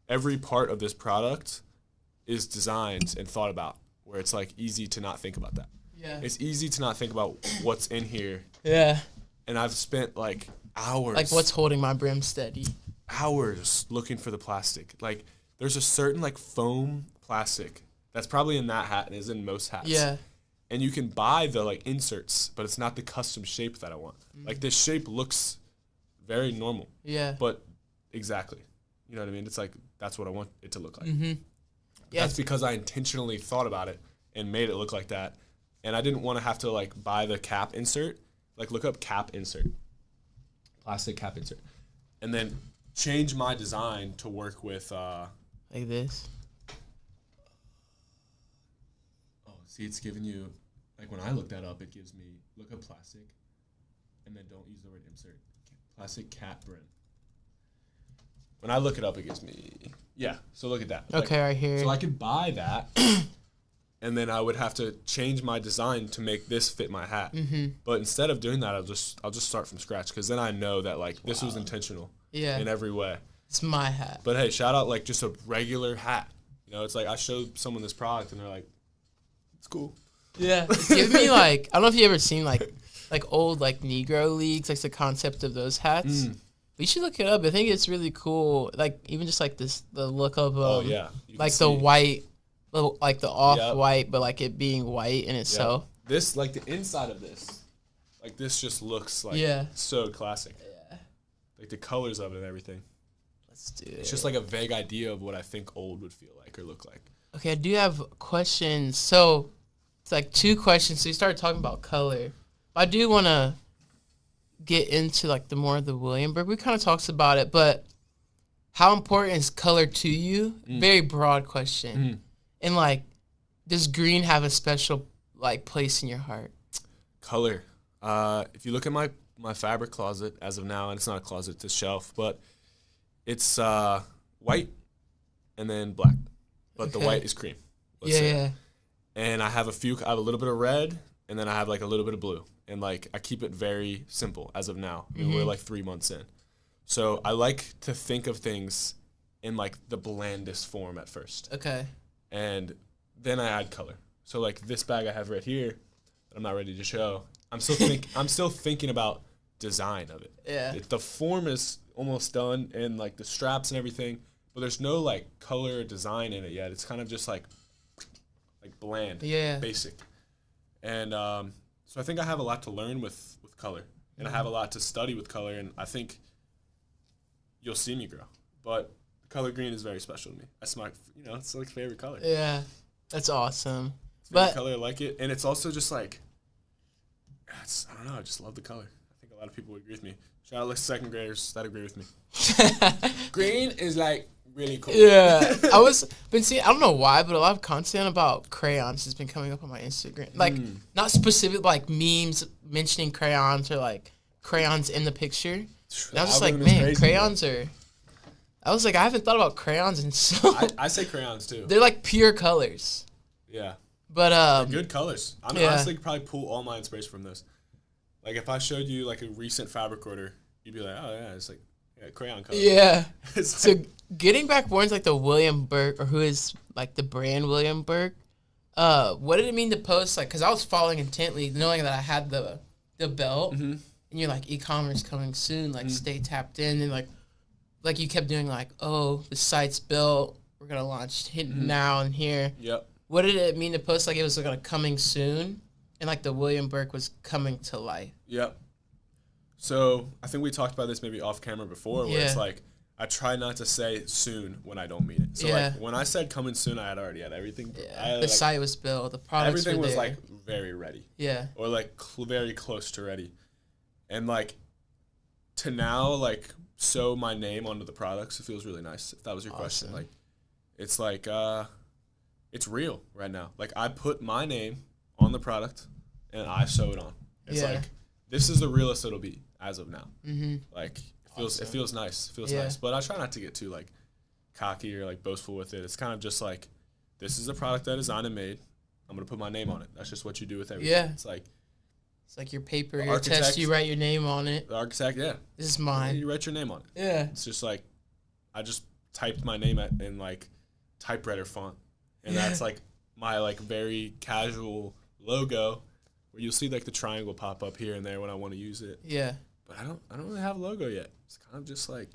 every part of this product is designed and thought about, where it's, like, easy to not think about that. Yeah. It's easy to not think about what's in here. Yeah. And I've spent, like, hours. Like, what's holding my brim steady? Hours looking for the plastic. Like, there's a certain, like, foam plastic that's probably in that hat and is in most hats. Yeah. And you can buy the, like, inserts, but it's not the custom shape that I want. Like, this shape looks very normal. Yeah. But exactly. You know what I mean? It's like, that's what I want it to look like. Mm-hmm. Yeah. That's because I intentionally thought about it and made it look like that. And I didn't want to have to, like, buy the cap insert. Like, look up cap insert. Plastic cap insert. And then change my design to work with... like this? Oh, see, it's giving you... Like, when I look that up, it gives me... Look up plastic, and then don't use the word insert. Plastic cap brim. When I look it up, it gives me... Yeah, so look at that. Okay, right here. So I could buy that... And then I would have to change my design to make this fit my hat. Mm-hmm. But instead of doing that, I'll just start from scratch because then I know that like this was intentional. Yeah. In every way. It's my hat. But hey, shout out like just a regular hat. You know, it's like I showed someone this product and they're like, it's cool. Yeah. Give me like I don't know if you ever seen like old like Negro leagues, like the concept of those hats. You should look it up. I think it's really cool. Like even just like the look of like the white. Like the off-white, but like it being white in itself. This, like the inside of this, like this just looks like so classic. Yeah. Like the colors of it and everything. Let's do it. It's just like a vague idea of what I think old would feel like or look like. Okay, I do have questions. So it's like 2 questions. So you started talking about color. I do want to get into like the more of the William Burke. We kind of talks about it, but how important is color to you? Very broad question. And, like, does green have a special, like, place in your heart? Color. If you look at my fabric closet as of now, and it's not a closet, it's a shelf, but it's white and then black. But the white is cream. Let's say. And I have a little bit of red, and then I have, like, a little bit of blue. And, like, I keep it very simple as of now. I mean, we're, like, 3 months in. So I like to think of things in, like, the blandest form at first. Okay. And then I add color. So like this bag I have right here that I'm not ready to show. I'm still thinking about design of it. Yeah. The form is almost done and like the straps and everything, but there's no like color or design in it yet. It's kind of just like bland, basic. And so I think I have a lot to learn with color, and I have a lot to study with color, and I think you'll see me grow. But color green is very special to me. That's my, it's like favorite color. Yeah, that's awesome. Favorite color, I like it, and it's also just like, I don't know, I just love the color. I think a lot of people would agree with me. Shout out to second graders that agree with me. Green is like really cool. Yeah, I don't know why, but a lot of content about crayons has been coming up on my Instagram. Like, not specific, like memes mentioning crayons or like crayons in the picture. And I was just like, man, crazy, crayons are. I was like, I haven't thought about crayons in so. I say crayons too. They're like pure colors. Yeah. But they're good colors. I mean, honestly, could probably pull all my inspiration from this. Like if I showed you like a recent fabric order, you'd be like, oh yeah, it's like crayon color. Yeah. So getting back more into like the William Burke, or who is like the brand William Burke, what did it mean to post? Like, because I was following intently, knowing that I had the belt, and you're like, e-commerce coming soon, like stay tapped in, and like you kept doing like, oh, the site's built, we're gonna launch now and here. Yep. What did it mean to post like it was like coming soon, and like the William Burke was coming to life? Yep. So I think we talked about this maybe off camera before, where it's like I try not to say soon when I don't mean it. So like when I said coming soon, I had already had everything. Yeah. The site was built, the products everything were was there. like very ready. Yeah. Or like very close to ready, and like to now like sew my name onto the products, it feels really nice. If that was your question, like it's like it's real right now. Like I put my name on the product and I sew it on. It's like this is the realest it'll be as of now. Like it feels nice. It feels nice. But I try not to get too like cocky or like boastful with it. It's kind of just like, this is a product that I designed and made. I'm gonna put my name on it. That's just what you do with everything. Yeah. It's like your paper, your test. You write your name on it. The architect, this is mine. You write your name on it. Yeah. It's just like I just typed my name in like typewriter font. And that's like my like very casual logo, where you'll see like the triangle pop up here and there when I want to use it. Yeah. But I don't really have a logo yet. It's kind of just like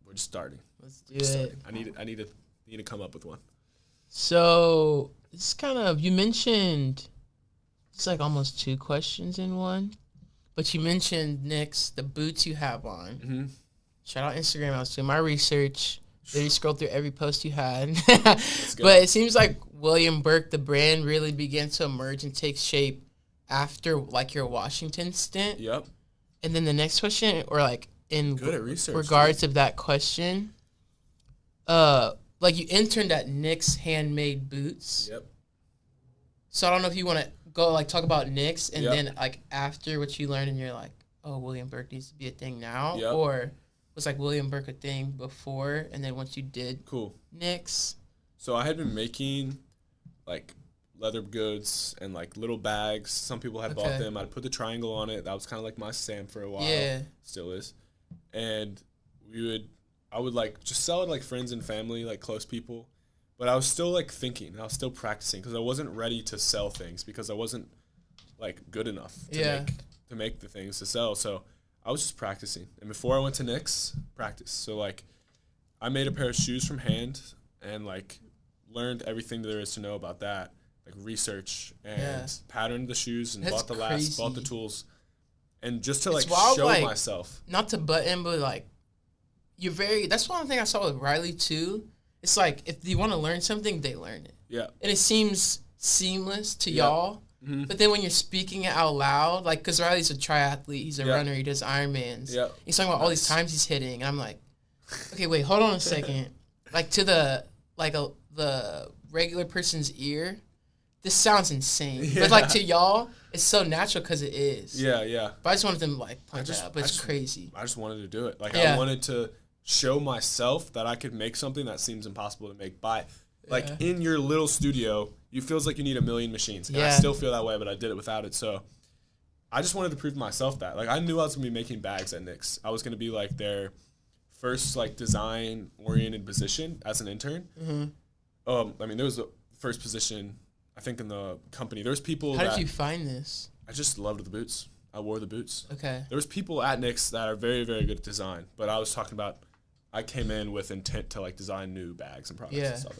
we're just starting. Let's do it. I need to come up with one. So it's kind of, you mentioned, it's like almost two questions in one, but you mentioned the boots you have on. Shout out Instagram. I was doing my research. They scrolled through every post you had. But it seems like William Burke, the brand, really began to emerge and take shape after like your Washington stint. Yep. And then the next question, or like in regards of that question, like you interned at Nick's Handmade Boots. Yep. So I don't know if you want to go like talk about Nick's and then like after what you learned and you're like, oh, William Burke needs to be a thing now, or was like William Burke a thing before, and then once you did Nick's? So I had been making like leather goods and like little bags. Some people had bought them. I'd put the triangle on it. That was kind of like my stamp for a while. Yeah. Still is. And I would like just sell it to like friends and family, like close people. But I was still like thinking, I was still practicing because I wasn't ready to sell things because I wasn't like good enough to make the things to sell. So I was just practicing. And before I went to Nick's, practice. So like I made a pair of shoes from hand and like learned everything there is to know about that. Like research and patterned the shoes and bought the tools. And just to like show myself. Not to butt in, but like that's one thing I saw with Riley too. It's like if you want to learn something, they learn it. Yeah. And it seems seamless to y'all. But then when you're speaking it out loud, like, because Riley's a triathlete, he's a runner, he does Ironmans. Yeah. He's talking about all these times he's hitting, and I'm like, okay, wait, hold on a second. Like to the regular person's ear, this sounds insane. But like to y'all, it's so natural because it is. Yeah, yeah. But I just wanted them to like point that out, but it's crazy. I just wanted to do it. Like I wanted to show myself that I could make something that seems impossible to make by. Like in your little studio, you feels like you need a million machines. And I still feel that way, but I did it without it. So I just wanted to prove to myself that. Like I knew I was gonna be making bags at Nick's. I was gonna be like their first like design oriented position as an intern. I mean, there was the first position I think in the company. There was people. How did you find this? I just loved the boots. I wore the boots. Okay. There was people at Nick's that are very, very good at design, but I was talking about I came in with intent to like design new bags and products and stuff.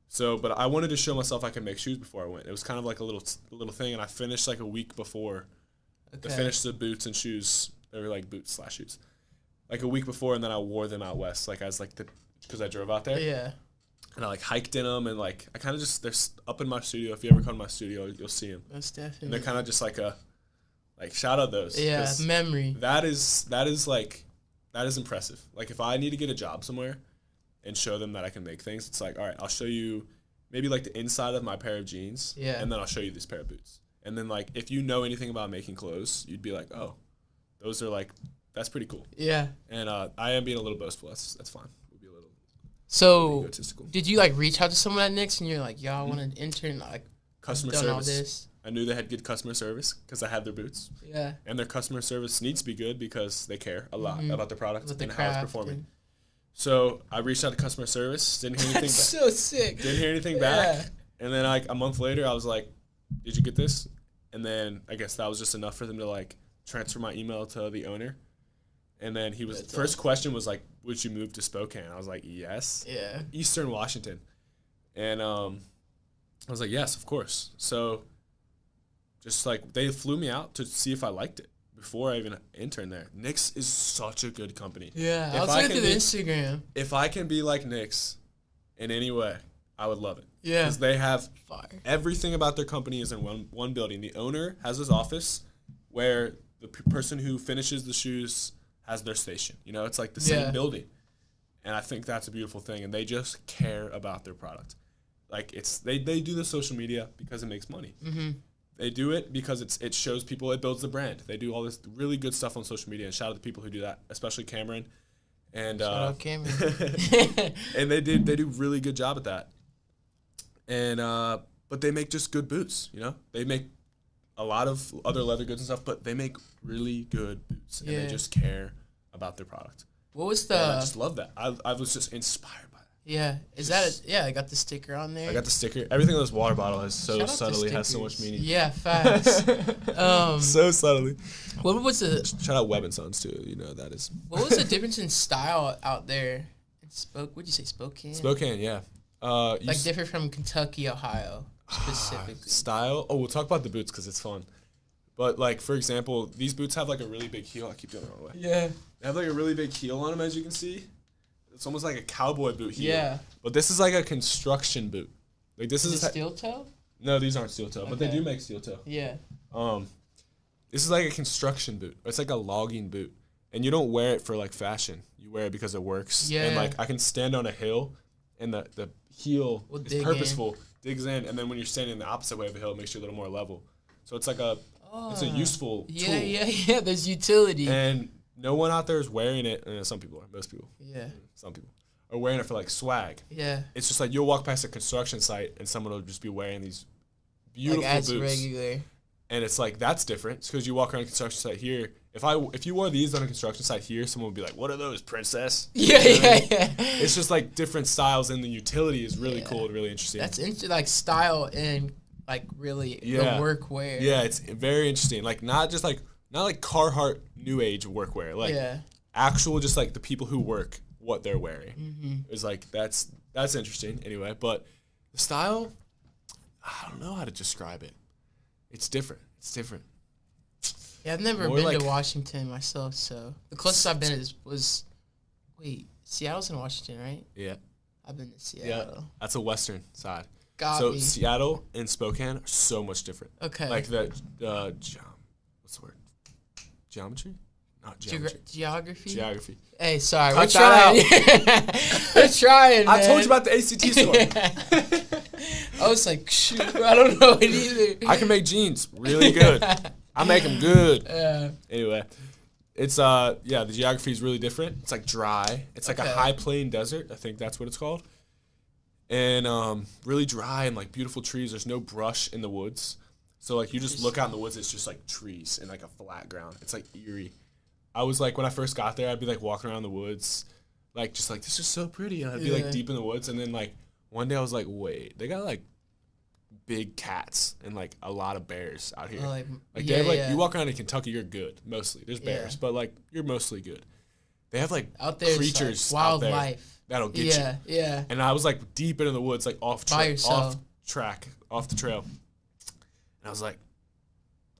So, but I wanted to show myself I could make shoes before I went. It was kind of like a little thing, and I finished like a week before. I finished the boots and shoes. They were like boots / shoes. Like a week before, and then I wore them out west. Like I was like because I drove out there. Yeah. And I like hiked in them, and like I kind of just they're up in my studio. If you ever come to my studio, you'll see them. That's definitely. And they're kind of just like shout out those. Yeah, memory. That is impressive. Like if I need to get a job somewhere and show them that I can make things, it's like, all right, I'll show you maybe like the inside of my pair of jeans, and then I'll show you this pair of boots. And then like if you know anything about making clothes, you'd be like, oh, those are like that's pretty cool. Yeah. And I am being a little boastful. That's fine. We'll be a little. So did you like reach out to someone at Knicks and you're like, yo, I want to intern like customer done service? All this? I knew they had good customer service because I had their boots. Yeah. And their customer service needs to be good because they care a lot about their product and how it's performing. So I reached out to customer service. Didn't hear anything back. So sick. Didn't hear anything back. And then like a month later, I was like, did you get this? And then I guess that was just enough for them to like transfer my email to the owner. And then first question was like, would you move to Spokane? I was like, yes. Yeah. Eastern Washington. And I was like, yes, of course. So just like they flew me out to see if I liked it before I even interned there. Knicks is such a good company. Yeah, I was looking through the Instagram. If I can be like Knicks in any way, I would love it. Yeah. Because they have everything about their company is in one building. The owner has his office where the person who finishes the shoes has their station. You know, it's like the same building. And I think that's a beautiful thing. And they just care about their product. Like they do the social media because it makes money. Mm-hmm. They do it because it shows people, it builds the brand. They do all this really good stuff on social media, and shout out to people who do that, especially Cameron. And shout out Cameron. And they do really good job at that. And but they make just good boots, you know? They make a lot of other leather goods and stuff, but they make really good boots, and they just care about their product. What was the? And I just love that. I was just inspired by that. Yeah, I got the sticker on there. I got the sticker. Everything on this water bottle has so subtly has so much meaning. Yeah, facts. So subtly. What was the? Shout out Web and Sons too. You know that is. What was the difference in style out there? What'd you say, Spokane? Spokane, yeah. Like different from Kentucky, Ohio, specifically. Style. Oh, we'll talk about the boots because it's fun. But like for example, these boots have like a really big heel. I keep doing it the wrong way. Yeah. They have like a really big heel on them, as you can see. It's almost like a cowboy boot heel. Yeah. But this is like a construction boot. Like this is steel toe? No, these aren't steel toe, but they do make steel toe. Yeah. This is like a construction boot. It's like a logging boot. And you don't wear it for like fashion. You wear it because it works. Yeah. And like I can stand on a hill and the heel is purposeful, digs in, and then when you're standing the opposite way of the hill, it makes you a little more level. So it's like it's a useful tool. Yeah, there's utility. And no one out there is wearing it. Some people are. Most people. Yeah. Some people are wearing it for like swag. Yeah. It's just like you'll walk past a construction site and someone will just be wearing these beautiful boots. Regular. And it's like that's different. It's because you walk around a construction site here. If you wore these on a construction site here, someone would be like, "What are those, princess?" Yeah, yeah. It's just like different styles, and the utility is really cool and really interesting. That's like style and like really the workwear. Yeah, it's very interesting. Like not like Carhartt new age workwear. Like actual just like the people who work what they're wearing. Mm-hmm. It's like that's interesting anyway. But the style, I don't know how to describe it. It's different. Yeah, I've never been to Washington myself, so the closest I've been was Seattle's in Washington, right? Yeah. I've been to Seattle. Yeah, that's a western side. So Seattle and Spokane are so much different. Okay. Like what's the word? Geometry? Not geometry. Geography. Hey, sorry. We're trying. We're trying, man. I told you about the ACT score. I was like, shoot, I don't know it either. I can make jeans really good. I make them good. Yeah. Anyway, it's the geography is really different. It's like dry. It's like a high plain desert. I think that's what it's called. And really dry and like beautiful trees. There's no brush in the woods. So like you just look out in the woods, it's just like trees and like a flat ground. It's like eerie. I was like when I first got there, I'd be like walking around the woods, like just like this is so pretty, and I'd be like deep in the woods, and then like one day I was like, wait, they got like big cats and like a lot of bears out here. They have like you walk around in Kentucky, you're good mostly. There's bears, but like you're mostly good. They have like out there creatures, like wildlife that'll get you. Yeah. And I was like deep into the woods, like off the trail. And I was like,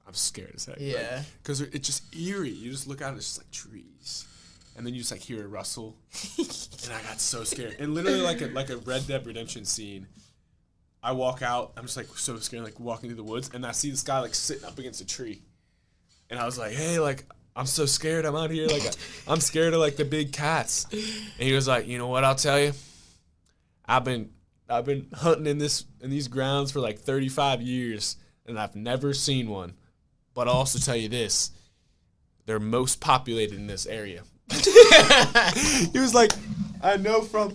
I'm scared as heck. Yeah. Because it's just eerie. You just look out and it's just like trees. And then you just like hear a rustle. And I got so scared. And literally like a Red Dead Redemption scene. I walk out, I'm just like so scared, like walking through the woods, and I see this guy like sitting up against a tree. And I was like, hey, like, I'm so scared. I'm out here. Like, I'm scared of like the big cats. And he was like, you know what, I'll tell you? I've been hunting in these grounds for like 35 years, and I've never seen one. But I'll also tell you this. They're most populated in this area. He was like, I know from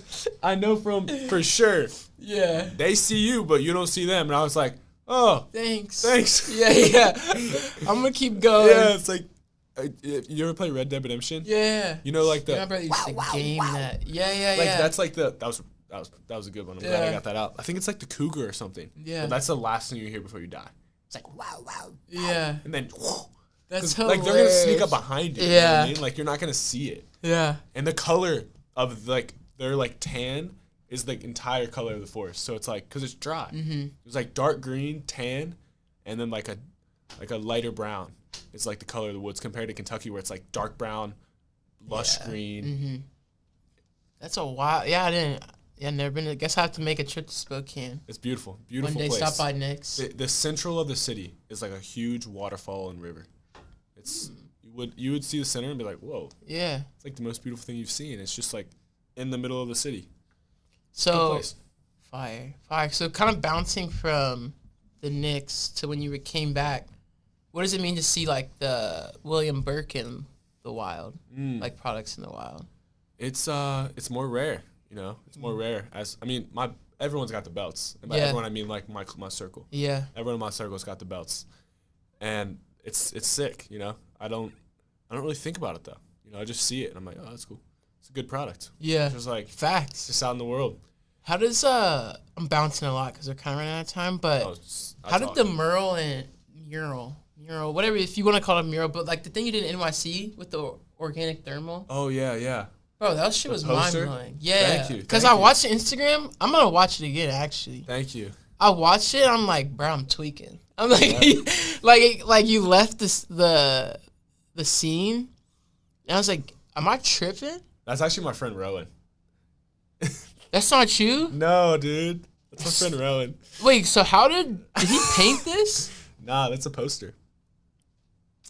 for sure. Yeah. They see you, but you don't see them. And I was like, oh. Thanks. Yeah. I'm going to keep going. Yeah, it's like, you ever play Red Dead Redemption? Yeah. You know, like the. I remember used to game that. Yeah. Like, that's like that was a good one. I'm glad I got that out. I think it's like the cougar or something. Yeah. But that's the last thing you hear before you die. It's like, wow. Yeah. And then, that's hilarious. Like, they're going to sneak up behind you. Yeah. You know what I mean? Like, you're not going to see it. Yeah. And the color of, like, their, like, tan is the entire color of the forest. So it's like, because it's dry. Mm-hmm. It's like dark green, tan, and then like a lighter brown. It's like the color of the woods compared to Kentucky where it's like dark brown, lush green. Mm-hmm. That's a wild. Yeah, never been. I guess I have to make a trip to Spokane. It's beautiful. One day, place. stop by Nick's. The central of the city is like a huge waterfall and river. It's you would see the center and be like, whoa. Yeah. It's like the most beautiful thing you've seen. It's just like in the middle of the city. So, fire. So kind of bouncing from the Knicks to when you came back, what does it mean to see like the William Burke in the wild, like products in the wild? It's more rare, you know. It's more rare. Everyone's got the belts, and by everyone I mean like my circle. Yeah. Everyone in my circle's got the belts, and it's sick, you know. I don't really think about it though, you know. I just see it and I'm like, oh, that's cool. It's a good product. Yeah. It's just like facts. Just out in the world. How does I'm bouncing a lot because we're kind of running out of time, but how did the mural, whatever, if you want to call it a mural, but like the thing you did in NYC with the organic thermal? Oh yeah. Bro, that shit was mind blowing. Yeah. Thank you. Because I watched the Instagram. I'm gonna watch it again actually. Thank you. I watched it. I'm like, bro, I'm tweaking. I'm like, like you left the scene, and I was like, am I tripping? That's actually my friend Rowan. That's not you? No, dude. That's my friend Rowan. Wait, so did he paint this? Nah, that's a poster.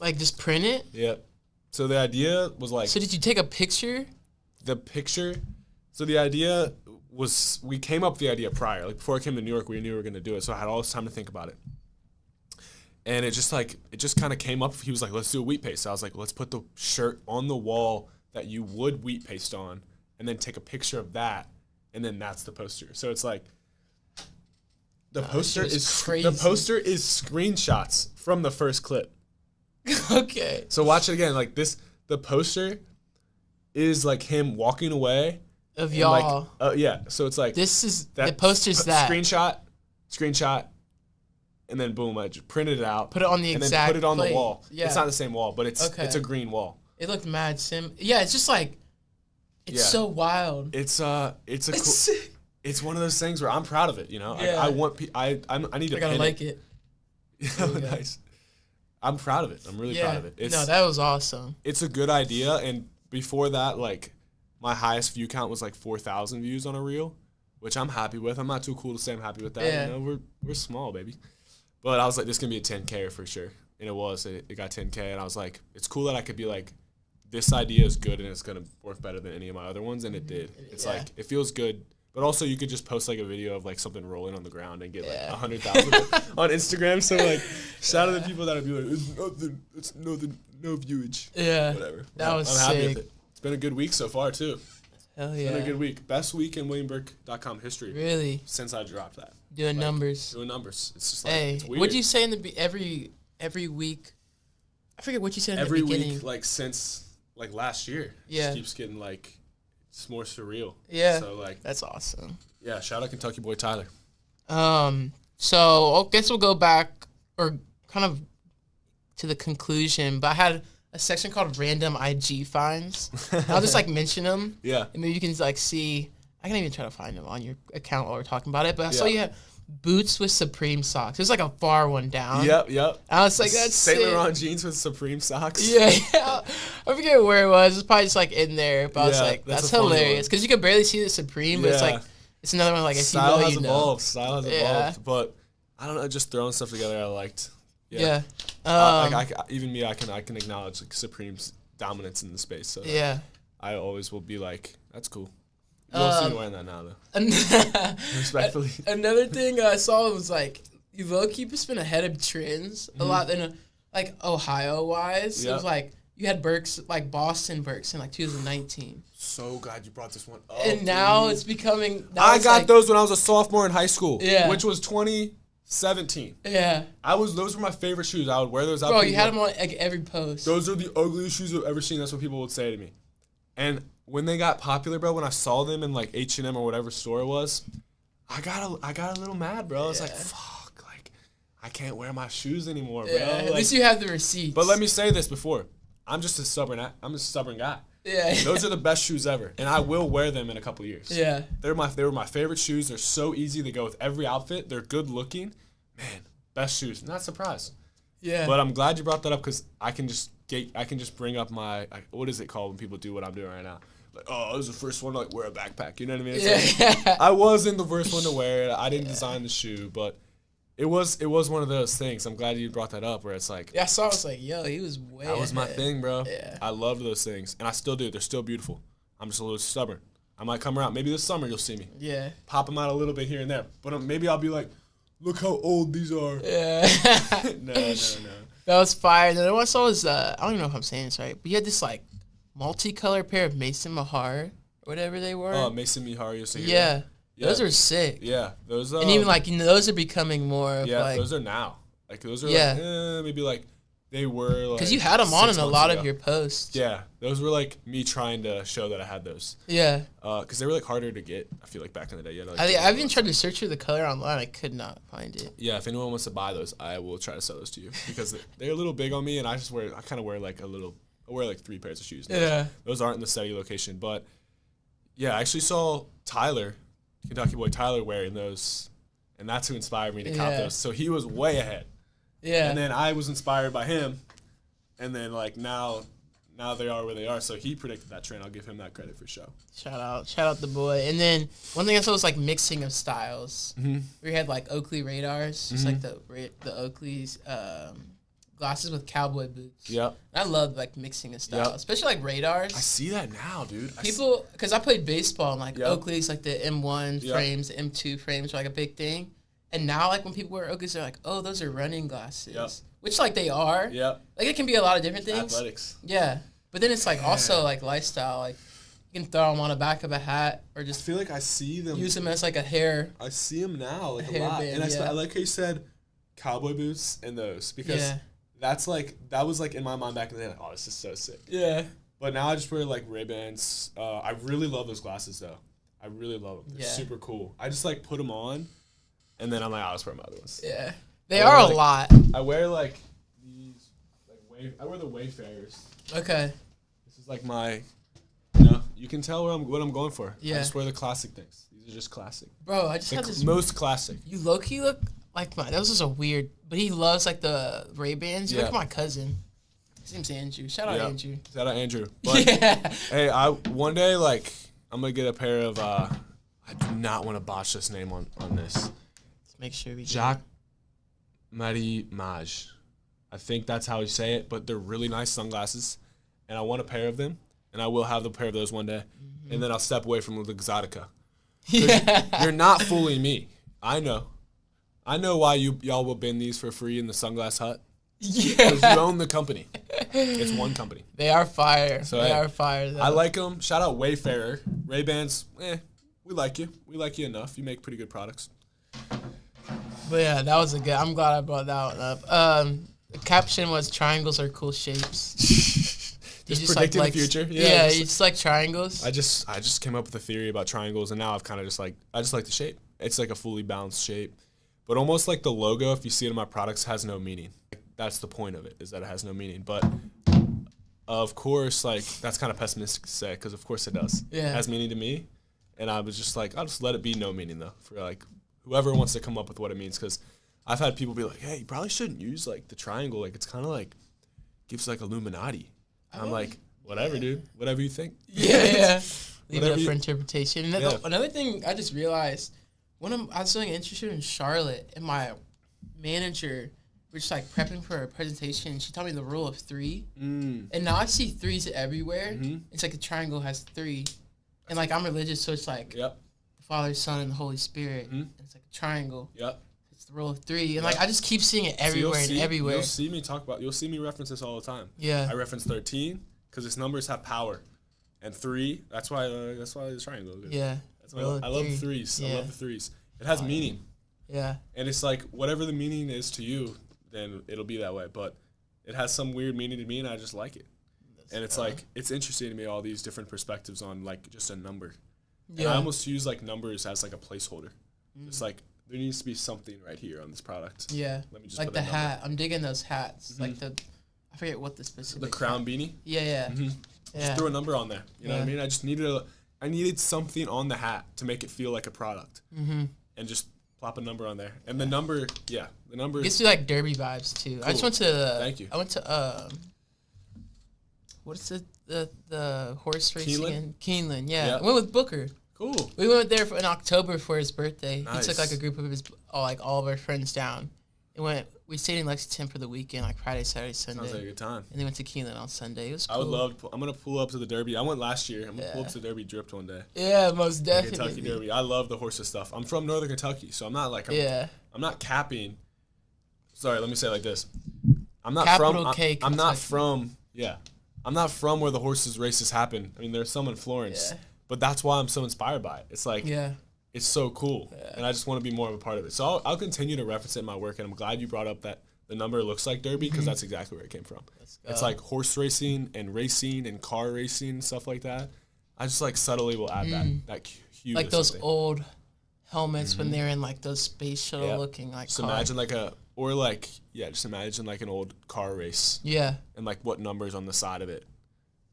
Like, just print it? Yep. So the idea was like... So did you take a picture? So the idea was... We came up with the idea prior. Like, before I came to New York, we knew we were going to do it. So I had all this time to think about it. And it just kind of came up. He was like, let's do a wheat paste. So I was like, let's put the shirt on the wall that you would wheat paste on, and then take a picture of that. And then that's the poster. So it's like the poster is crazy. The poster is screenshots from the first clip. Okay. So watch it again. Like this, the poster is like him walking away of y'all. Like, yeah. So it's like this is the poster's that screenshot, and then boom, I just printed it out. Put it on the and exact. And then put it on place. The wall. Yeah. It's not the same wall, but it's a green wall. It looked mad sim. Yeah, it's just like. It's so wild. It's one of those things where I'm proud of it, you know. Yeah. I need to. I gotta like it. Nice. I'm proud of it. I'm really proud of it. No, that was awesome. It's a good idea, and before that, like my highest view count was like 4,000 views on a reel, which I'm happy with. I'm not too cool to say I'm happy with that. Yeah. You know, we're small, baby. But I was like, this is gonna be a 10K for sure, and it was. It got 10K, and I was like, it's cool that I could be like. This idea is good and it's going to work better than any of my other ones, and it did. It's like, it feels good, but also you could just post like a video of like something rolling on the ground and get like 100,000 on Instagram. So like, shout out to the people that would be like, it's no viewage. Yeah. Whatever. That was I'm happy sick. with it. It's been a good week so far too. Hell yeah. It's been a good week. Best week in WilliamBurke.com history. Really? Since I dropped that. Doing numbers. It's just like, hey, it's weird. What'd you say in the every week? I forget what you said in the beginning. Every week, like since... Like last year, just keeps getting like it's more surreal. Yeah, so like that's awesome. Yeah, shout out Kentucky boy Tyler. So I guess we'll go back or kind of to the conclusion. But I a section called Random IG Finds. I'll just like mention them. Yeah. And maybe you can like see. I can even try to find them on your account while we're talking about it. But I saw you had boots with Supreme socks. It was like a far one down. Yep. I was like, that's Saint Laurent jeans with Supreme socks. Yeah. I forget where it was. It's probably just like in there. But I was like, that's hilarious because you could barely see the Supreme, but it's like it's another one like if Style you know, has you evolved. know. Style has evolved. But I don't know, just throwing stuff together I liked. Yeah. Even me, I can acknowledge like Supreme's dominance in the space. So I always will be like, that's cool. You won't see me wearing that now, though. Respectfully. Another thing I saw was, like, you low-key just been ahead of trends a lot. In like, Ohio-wise. It was, like, you had Burks, like, Boston Burks in, like, 2019. So glad you brought this one up. And now it's becoming... I got those when I was a sophomore in high school. Yeah. Which was 2017. Yeah. Those were my favorite shoes. I would wear those out. Bro, you had them on, like, every post. Those are the ugliest shoes I've ever seen. That's what people would say to me. And... when they got popular, bro, when I saw them in like H&M or whatever store it was, I got a little mad, bro. I was like, fuck, like I can't wear my shoes anymore, bro. At least you have the receipts. But let me say this before. I'm a stubborn guy. Yeah. Those are the best shoes ever, and I will wear them in a couple years. Yeah. They were my favorite shoes. They're so easy. They go with every outfit. They're good looking. Man, best shoes. Not surprised. Yeah. But I'm glad you brought that up because I can just bring up my what is it called when people do what I'm doing right now? Like, oh, I was the first one to like wear a backpack. You know what I mean? It's like, I wasn't the first one to wear it. I didn't design the shoe, but it was one of those things. I'm glad you brought that up where it's like. Yeah, I saw it was like, yo, he was way That was my ahead. thing, bro. Yeah. I loved those things. And I still do. They're still beautiful. I'm just a little stubborn. I might come around. Maybe this summer you'll see me. Yeah. Pop them out a little bit here and there. But maybe I'll be like, look how old these are. Yeah. No. That was fire. And then what I saw was, I don't even know if I'm saying this right, but you had this like multicolored pair of Mason Mahar. Whatever they were. Oh, Mason Mihari. Yeah. Those are sick. Yeah, those. And even like those are becoming more. Of like, those are now. Like those are like, maybe like they were like. Because you had them on in a lot of your posts. Yeah, those were like me trying to show that I had those. Yeah. Because they were like harder to get. I feel like back in the day. Yeah. Like, I've even tried to search for the color online. I could not find it. Yeah, if anyone wants to buy those, I will try to sell those to you because they're a little big on me, and I kind of wear like I wear like 3 pairs of shoes. Now. Yeah. Those aren't in the steady location, but. Yeah, I actually saw Kentucky boy Tyler wearing those, and that's who inspired me to cop those. So he was way ahead. Yeah. And then I was inspired by him, and then like now they are where they are. So he predicted that trend. I'll give him that credit for sure. Shout out the boy. And then one thing I saw was like mixing of styles. Mm-hmm. We had like Oakley radars, just like the Oakley's. Glasses with cowboy boots. Yep. I love like mixing of style, especially like radars. I see that now, dude. People, because I played baseball and like Oakley's like the M1 frames, the M2 frames are like a big thing. And now like when people wear Oakleys, they're like, oh, those are running glasses. Which like they are. Yep. Like it can be a lot of different things. Athletics. Yeah. But then it's like also like lifestyle. Like you can throw them on the back of a hat or just. I feel like I see them. Use them as like a hair. I see them now like a lot. Band, and I like how you said cowboy boots and those because. Yeah. That was like in my mind back in the day, like, oh, this is so sick. Yeah. But now I just wear like Ray-Bans. I really love those glasses though. I really love them. They're super cool. I just like put them on, and then I'm like, I'll just wear my other ones. Yeah. They are a lot. I wear like these, I wear the Wayfarers. Okay. This is like my, you can tell what I'm going for. Yeah. I just wear the classic things. These are just classic. Bro, I just have this. Most classic. You low-key look. Like that was just a weird, but he loves like the Ray-Bans. You're like my cousin. His name's Andrew. Shout out Andrew. Shout out Andrew. But, hey, one day like I'm gonna get a pair of. I do not want to botch this name on this. Let's make sure we. Jacques Marie Mage. I think that's how you say it, but they're really nice sunglasses, and I want a pair of them, and I will have the pair of those one day, and then I'll step away from the Exotica. You're not fooling me. I know why y'all will bin these for free in the Sunglass Hut. Yeah. Because you own the company. It's one company. They are fire. So they are fire, though. I like them. Shout out Wayfarer. Ray-Bans, we like you. We like you enough. You make pretty good products. But yeah, that was I'm glad I brought that one up. The caption was triangles are cool shapes. just predicting the future. Yeah, you just like triangles. I just came up with a theory about triangles, and now I've kind of I just like the shape. It's like a fully balanced shape. But almost like the logo, if you see it in my products, has no meaning. That's the point of it, is that it has no meaning. But of course, like, that's kind of pessimistic to say because, of course, it does. Yeah. It has meaning to me. And I was just like, I'll just let it be no meaning, though, for, like, whoever wants to come up with what it means. Because I've had people be like, hey, you probably shouldn't use, like, the triangle. Like, it's kind of like, gives, like, Illuminati. And I'm like, whatever, dude. Whatever you think. Yeah. Leave it up for interpretation. And another thing I just realized, I was doing an internship in Charlotte, and my manager, we're just like prepping for a presentation. She taught me the rule of 3, and now I see 3s everywhere. It's like a triangle has 3, and like I'm religious, so it's like the Father, Son, and the Holy Spirit. And it's like a triangle. It's the rule of 3, and like I just keep seeing it everywhere and everywhere. You'll see me reference this all the time. Yeah, I reference 13 because its numbers have power, and 3. That's why the triangle. Yeah, I love the 3s. I love the 3s. It has meaning. Yeah, and it's like whatever the meaning is to you, then it'll be that way. But it has some weird meaning to me, and I just like it. And it's like, it's interesting to me, all these different perspectives on like just a number. Yeah. And I almost use like numbers as like a placeholder. It's like there needs to be something right here on this product. Yeah. Let me just like the hat. I'm digging those hats. Like I forget what the specific. The crown beanie. Yeah. Just throw a number on there. You know what I mean? I needed something on the hat to make it feel like a product. And just plop a number on there. And the number. It gives me like derby vibes too. Cool. I just went to. Thank you. I went to what's the horse racing in Keeneland? Yeah. I went with Booker. Cool. We went there in October for his birthday. Nice. He took like a group of all of our friends down. We stayed in Lexington for the weekend, like Friday, Saturday, Sunday. Sounds like a good time. And then went to Keeneland on Sunday. It was cool. I would love I'm going to pull up to the Derby. I went last year. I'm going to pull up to the Derby dripped one day. Yeah, most definitely. Kentucky Derby. I love the horses stuff. I'm from Northern Kentucky, so I'm not like I'm not capping. Sorry, let me say it like this. I'm not I'm not from where the horses races happen. I mean, there's some in Florence. Yeah. But that's why I'm so inspired by it. It's like it's so cool, and I just want to be more of a part of it. So I'll continue to reference it in my work, and I'm glad you brought up that the number looks like Derby because that's exactly where it came from. It's like horse racing and car racing and stuff like that. I just like subtly will add that hue. Like those old helmets when they're in like those space shuttle looking like. Just imagine just imagine like an old car race. Yeah. And like what numbers on the side of it.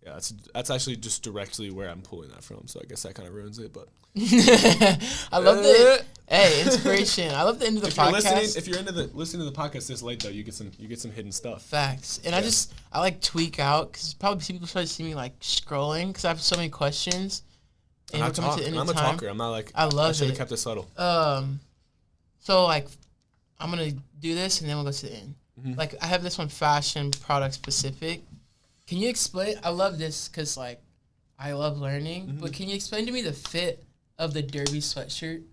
Yeah, that's actually just directly where I'm pulling that from, so I guess that kind of ruins it. But I love the inspiration. I love the end of the podcast. If you're listening to the podcast this late though, you get some hidden stuff. Facts, and I like tweak out because probably people start to see me like scrolling because I have so many questions. And I'm a talker. I'm not like I should have kept it subtle. So like I'm gonna do this and then we'll go to the end. Like I have this one fashion product specific. Can you explain? I love this because, like, I love learning. But can you explain to me the fit of the derby sweatshirt?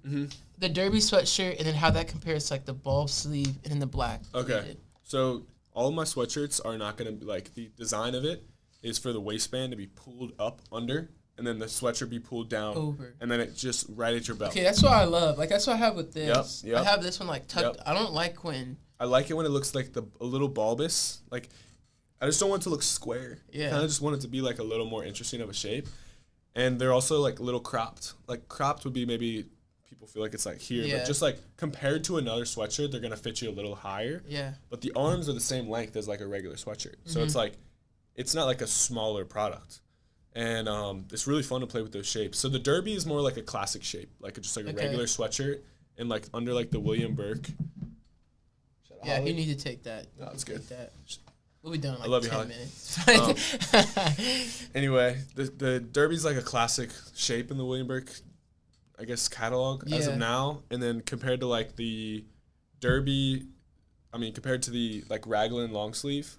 The derby sweatshirt, and then how that compares to, like, the bulb sleeve and then the black. Okay. So all of my sweatshirts are not going to be, like, the design of it is for the waistband to be pulled up under, and then the sweatshirt be pulled down. Over. And then it just right at your belt. Okay, that's what I love. Like, that's what I have with this. Yep. I have this one, like, tucked. I don't like when... I like it when it looks like a little bulbous, like... I just don't want it to look square. Yeah. I kind of just want it to be like a little more interesting of a shape. And they're also like a little cropped. Like cropped would be maybe people feel like it's like here. Yeah. But just like compared to another sweatshirt, they're going to fit you a little higher. Yeah. But the arms are the same length as like a regular sweatshirt. So it's like, it's not like a smaller product. And it's really fun to play with those shapes. So the derby is more like a classic shape. Like just like a regular sweatshirt. And like under like the William Burke. Yeah, you need to take that. No, that's good. We'll be done in like I love 10 minutes. Anyway, the derby's like a classic shape in the William Burke, I guess, catalog as of now. And then compared to like the derby, compared to the like raglan long sleeve,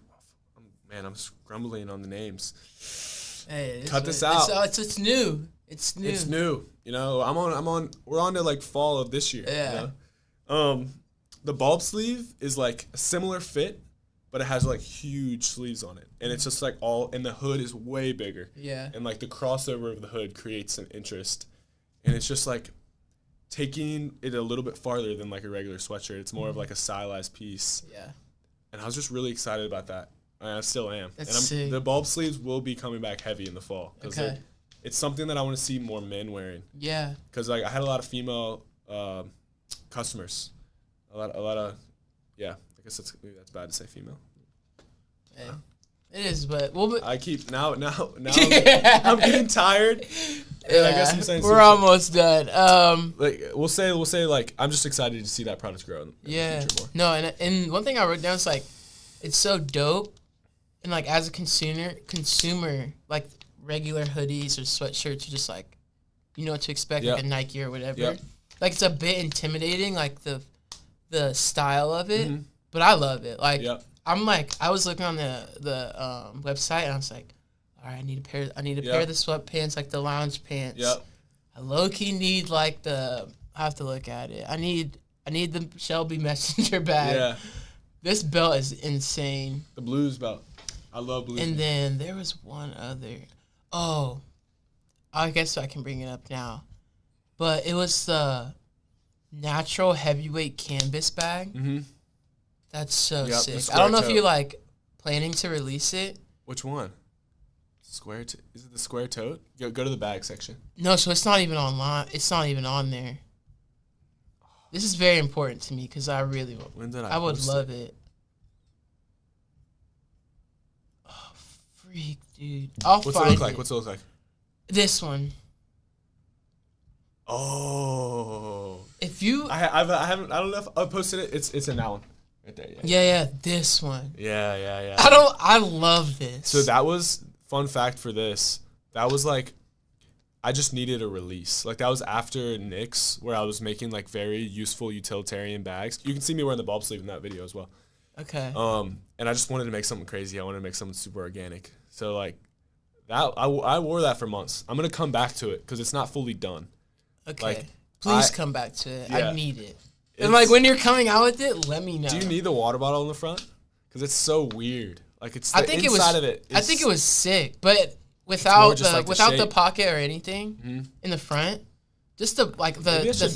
I'm scrambling on the names. Hey, cut this out. It's new. It's new. It's new. You know, we're on to like fall of this year. Yeah. You know? The bulb sleeve is like a similar fit, but it has like huge sleeves on it, and it's just like and the hood is way bigger. Yeah. And like the crossover of the hood creates some interest, and it's just like taking it a little bit farther than like a regular sweatshirt. It's more of like a stylized piece. Yeah. And I was just really excited about that. I still am. Sick. The bulb sleeves will be coming back heavy in the fall because it's something that I want to see more men wearing. Yeah. Because like I had a lot of female customers, a lot of I guess that's bad to say female. Hey. It is, but I keep now. Yeah. I'm getting tired. Yeah, I guess I'm saying we're almost done. Like we'll say like I'm just excited to see that product grow in the future more. No, and one thing I wrote down is like it's so dope, and like as a consumer like regular hoodies or sweatshirts are just like you know what to expect like a Nike or whatever. Yep. Like it's a bit intimidating like the style of it, but I love it. Like I'm like I was looking on the website and I was like. All right, I need a pair of the sweatpants, like the lounge pants. Yep. I low-key need like I have to look at it. I need the Shelby Messenger bag. Yeah. This belt is insane. The blues belt. I love blues. And then there was one other. Oh, I guess I can bring it up now. But it was the natural heavyweight canvas bag. Mm-hmm. That's so sick. I don't know if you're like planning to release it. Which one? Is it the square tote? Go to the bag section. No, so it's not even online. It's not even on there. This is very important to me because I really I would love it. Oh, freak, dude! What's it look like? What's it look like? This one. Oh. If you, I haven't. I don't know if I posted it. It's in that one. Right there. Yeah. This one. Yeah. I love this. So that was. Fun fact for this, that was like, I just needed a release. Like that was after Nick's, where I was making like very useful utilitarian bags. You can see me wearing the bulb sleeve in that video as well. Okay. And I just wanted to make something crazy. I wanted to make something super organic. So like, that I wore that for months. I'm gonna come back to it because it's not fully done. Okay. Like, please come back to it. Yeah, I need it. And like when you're coming out with it, let me know. Do you need the water bottle in the front? Because it's so weird. Like it's the inside of it. I think it was sick, but without the pocket or anything in the front, just the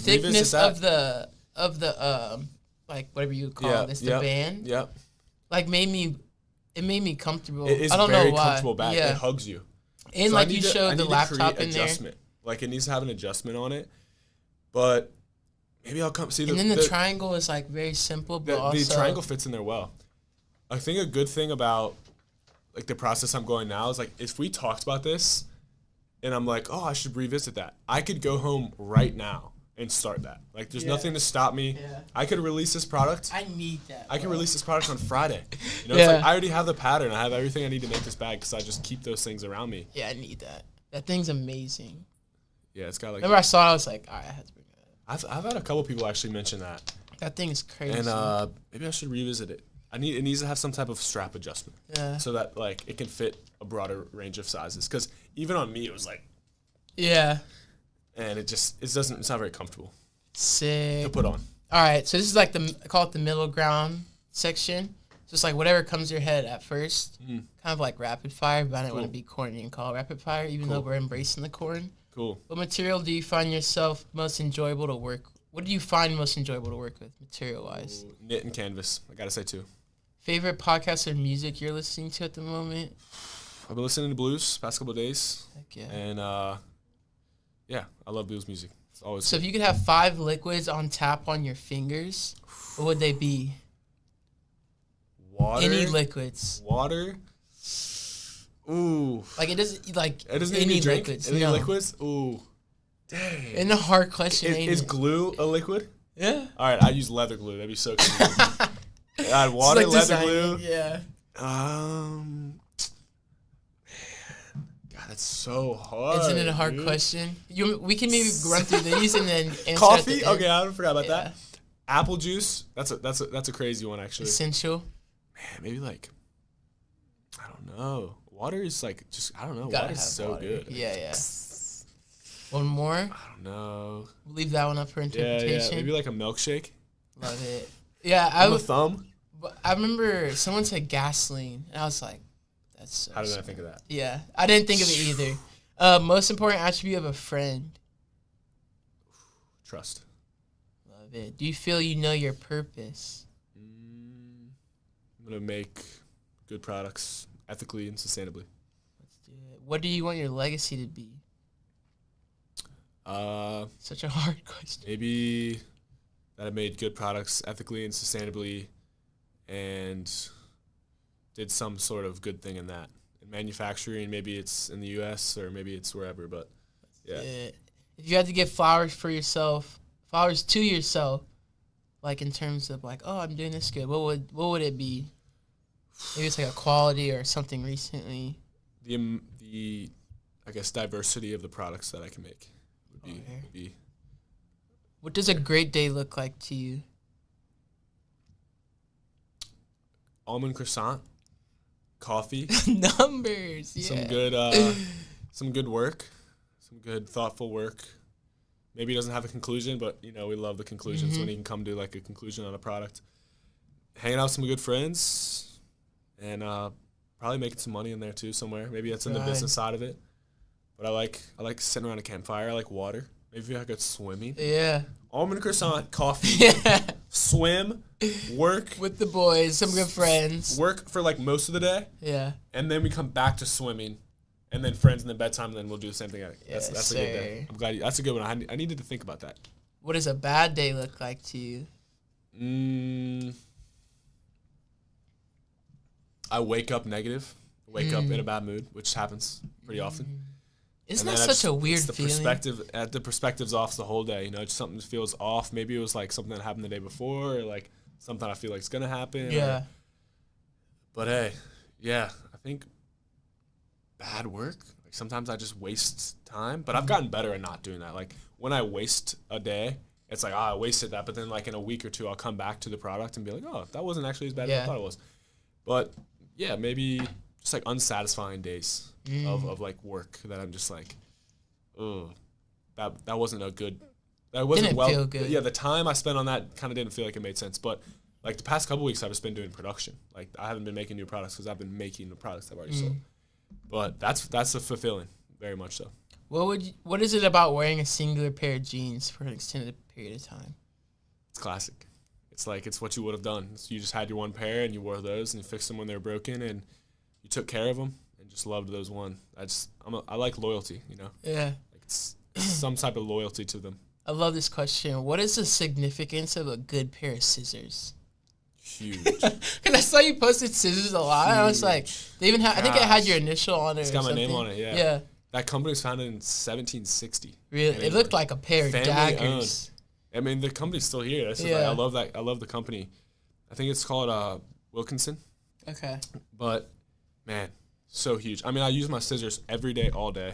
thickness of the like whatever you call this, the band. Yep. Like made me comfortable. It's I don't know why. Comfortable bag. Yeah. It hugs you. And so like you showed the laptop in there. Like it needs to have an adjustment on it, but maybe I'll come see. And then the triangle is like very simple, but also the triangle fits in there well. I think a good thing about like the process I'm going now is like if we talked about this and I'm like, oh, I should revisit that. I could go home right now and start that. Like there's nothing to stop me. Yeah. I could release this product. I need that. I can release this product on Friday. You know, it's like I already have the pattern. I have everything I need to make this bag because I just keep those things around me. Yeah, I need that. That thing's amazing. Yeah, it's got like. Remember I saw it, I was like, all right, I had to bring it up. I've had a couple people actually mention that. That thing is crazy. And maybe I should revisit it. It needs to have some type of strap adjustment. Yeah. So that like it can fit a broader range of sizes. Because even on me, it was like. Yeah. And it's not very comfortable. Sick. To put on. All right, so this is like I call it the middle ground section. Just like whatever comes to your head at first, kind of like rapid fire, but I didn't want to be corny and call it rapid fire, even though we're embracing the corn. Cool. What material do you find yourself most enjoyable to work? What do you find most enjoyable to work with, material-wise? Knit and canvas. I gotta say too. Favorite podcast or music you're listening to at the moment? I've been listening to blues past couple of days. Heck yeah. And yeah, I love blues music. It's always so good. If you could have 5 liquids on tap on your fingers, what would they be? Water. Any liquids. Water. Ooh. Like it doesn't any drink. Liquids. Any liquids? Ooh. Dang. And a hard question. Is glue a liquid? Yeah. All right, I'd use leather glue. That'd be so cool. I'd water, like leather glue. Yeah. Man, God, that's so hard. Isn't it a hard question? We can maybe run through these and then answer. Coffee? Okay, I forgot about that. Apple juice. That's a crazy one actually. Essential. Man, maybe like I don't know. Water is like just I don't know. Water is so good. Yeah. One more? I don't know. We'll leave that one up for interpretation. Yeah. Maybe like a milkshake. Love it. Yeah, a thumb. But I remember someone said gasoline, and I was like, "That's so." How did I think of that? Yeah, I didn't think of it either. Most important attribute of a friend. Trust. Love it. Do you feel you know your purpose? I'm gonna make good products ethically and sustainably. Let's do it. What do you want your legacy to be? Such a hard question. Maybe that I made good products ethically and sustainably, and did some sort of good thing in that. In manufacturing, maybe it's in the U.S. or maybe it's wherever, but yeah. If you had to give flowers to yourself, like in terms of like, oh, I'm doing this good, what would it be? Maybe it's like a quality or something recently. The I guess diversity of the products that I can make would be. What does a great day look like to you? Almond croissant, coffee, numbers, yeah. Some good work, some good thoughtful work. Maybe it doesn't have a conclusion, but we love the conclusions when you can come to like a conclusion on a product. Hanging out with some good friends, and probably making some money in there too somewhere. Maybe that's in the business side of it. But I like sitting around a campfire. I like water. Maybe I could swimming. Yeah. Almond croissant, coffee, swim, work. With the boys, some good friends. Work for like most of the day. Yeah. And then we come back to swimming, and then friends and then bedtime, and then we'll do the same thing. That's a good day. I'm glad that's a good one. I needed to think about that. What does a bad day look like to you? I wake up negative. Wake up in a bad mood, which happens pretty often. Isn't that such a weird feeling? The perspective's off the whole day. Just something feels off. Maybe it was like something that happened the day before, or like something I feel like is gonna happen. Yeah. But hey, yeah, I think bad work. Like sometimes I just waste time, but I've gotten better at not doing that. Like when I waste a day, it's like, I wasted that. But then like in a week or two, I'll come back to the product and be like, oh, that wasn't actually as bad as I thought it was. But yeah, maybe just like unsatisfying days of like work that I'm just like, oh, that wasn't a good. That wasn't feel good. Yeah, the time I spent on that kind of didn't feel like it made sense. But like the past couple weeks, I've just been doing production. Like I haven't been making new products because I've been making the products I've already sold. But that's a fulfilling, very much so. What is it about wearing a singular pair of jeans for an extended period of time? It's classic. It's like it's what you would have done. So you just had your one pair and you wore those and you fixed them when they were broken and you took care of them and just loved those one. I like loyalty, Yeah. Like it's some type of loyalty to them. I love this question. What is the significance of a good pair of scissors? Huge. Because I saw you posted scissors a lot. I was like, they even I think it had your initial on it. It's got my name on it, yeah. Yeah. That company was founded in 1760. Really? It looked like a pair of daggers. Owned. I mean, the company's still here. That's just like, I love that. I love the company. I think it's called Wilkinson. Okay. But, man, so huge. I mean, I use my scissors every day, all day.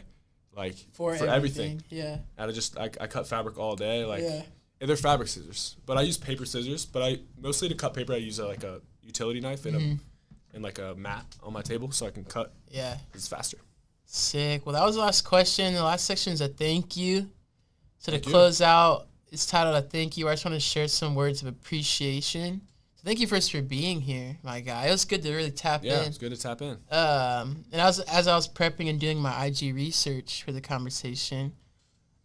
Like, for everything. Yeah. I cut fabric all day. Like, and they're fabric scissors. But I use paper scissors. But mostly to cut paper, I use like a utility knife and like a mat on my table so I can cut. Yeah. It's faster. Sick. Well, that was the last question. The last section is a thank you. So to close out, it's titled a thank you. I just want to share some words of appreciation. So thank you first for being here, my guy. It was good to really tap in. Yeah, it's good to tap in. And as I was prepping and doing my IG research for the conversation,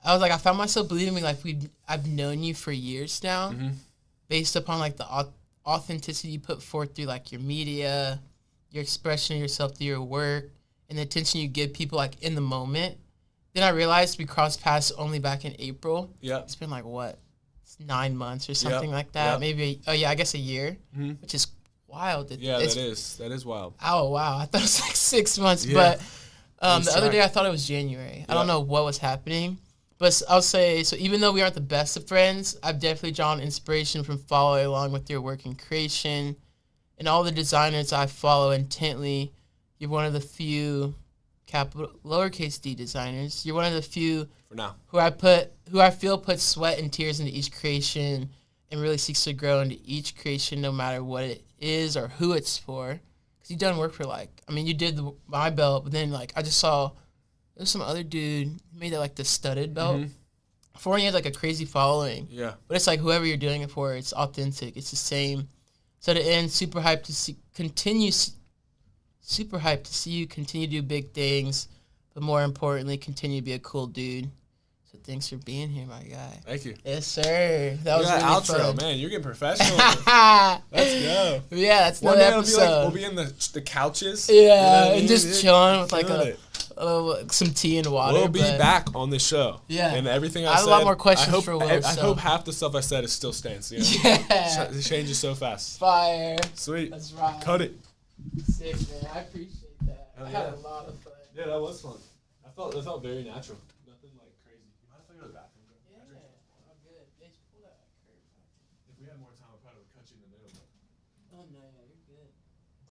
I was like, I found myself believing like I've known you for years now, based upon like the authenticity you put forth through like your media, your expression of yourself through your work, and the attention you give people like in the moment. Then I realized we crossed paths only back in April. Yeah. It's been like, what? It's 9 months or something like that. Yep. Maybe, I guess a year, which is wild. That is wild. Oh, wow. I thought it was like 6 months. Yeah. But the other day I thought it was January. I don't know what was happening. But I'll say, so even though we aren't the best of friends, I've definitely drawn inspiration from following along with your work in creation. And all the designers I follow intently, you're one of the few lowercase d designers. You're one of the few for now who I feel puts sweat and tears into each creation and really seeks to grow into each creation no matter what it is or who it's for. Because you've done work for you did my belt, but then I just saw there's some other dude who made that the studded belt. Before he had a crazy following. Yeah. But it's whoever you're doing it for, it's authentic. It's the same. So to end, super hyped to see you continue to do big things, but more importantly, continue to be a cool dude. So thanks for being here, my guy. Thank you. Yes, sir. That was really outro, fun. Man. You're getting professional. Let's go. Yeah, that's another episode. We'll be in the couches. Yeah, and just chilling with some tea and water. We'll be back on the show. Yeah. And everything I have said. A lot more questions for Will. I hope half the stuff I said is still stands. Yeah. It changes so fast. Fire. Sweet. That's right. Cut it. Sick, man. I appreciate that. I had a lot of fun. Yeah, that was fun. That felt very natural. Nothing like crazy. You mind if I go to the bathroom, bro? Yeah, all good. Just pull that curve back. If we had more time, I probably would cut you in the middle. But. Oh no, yeah.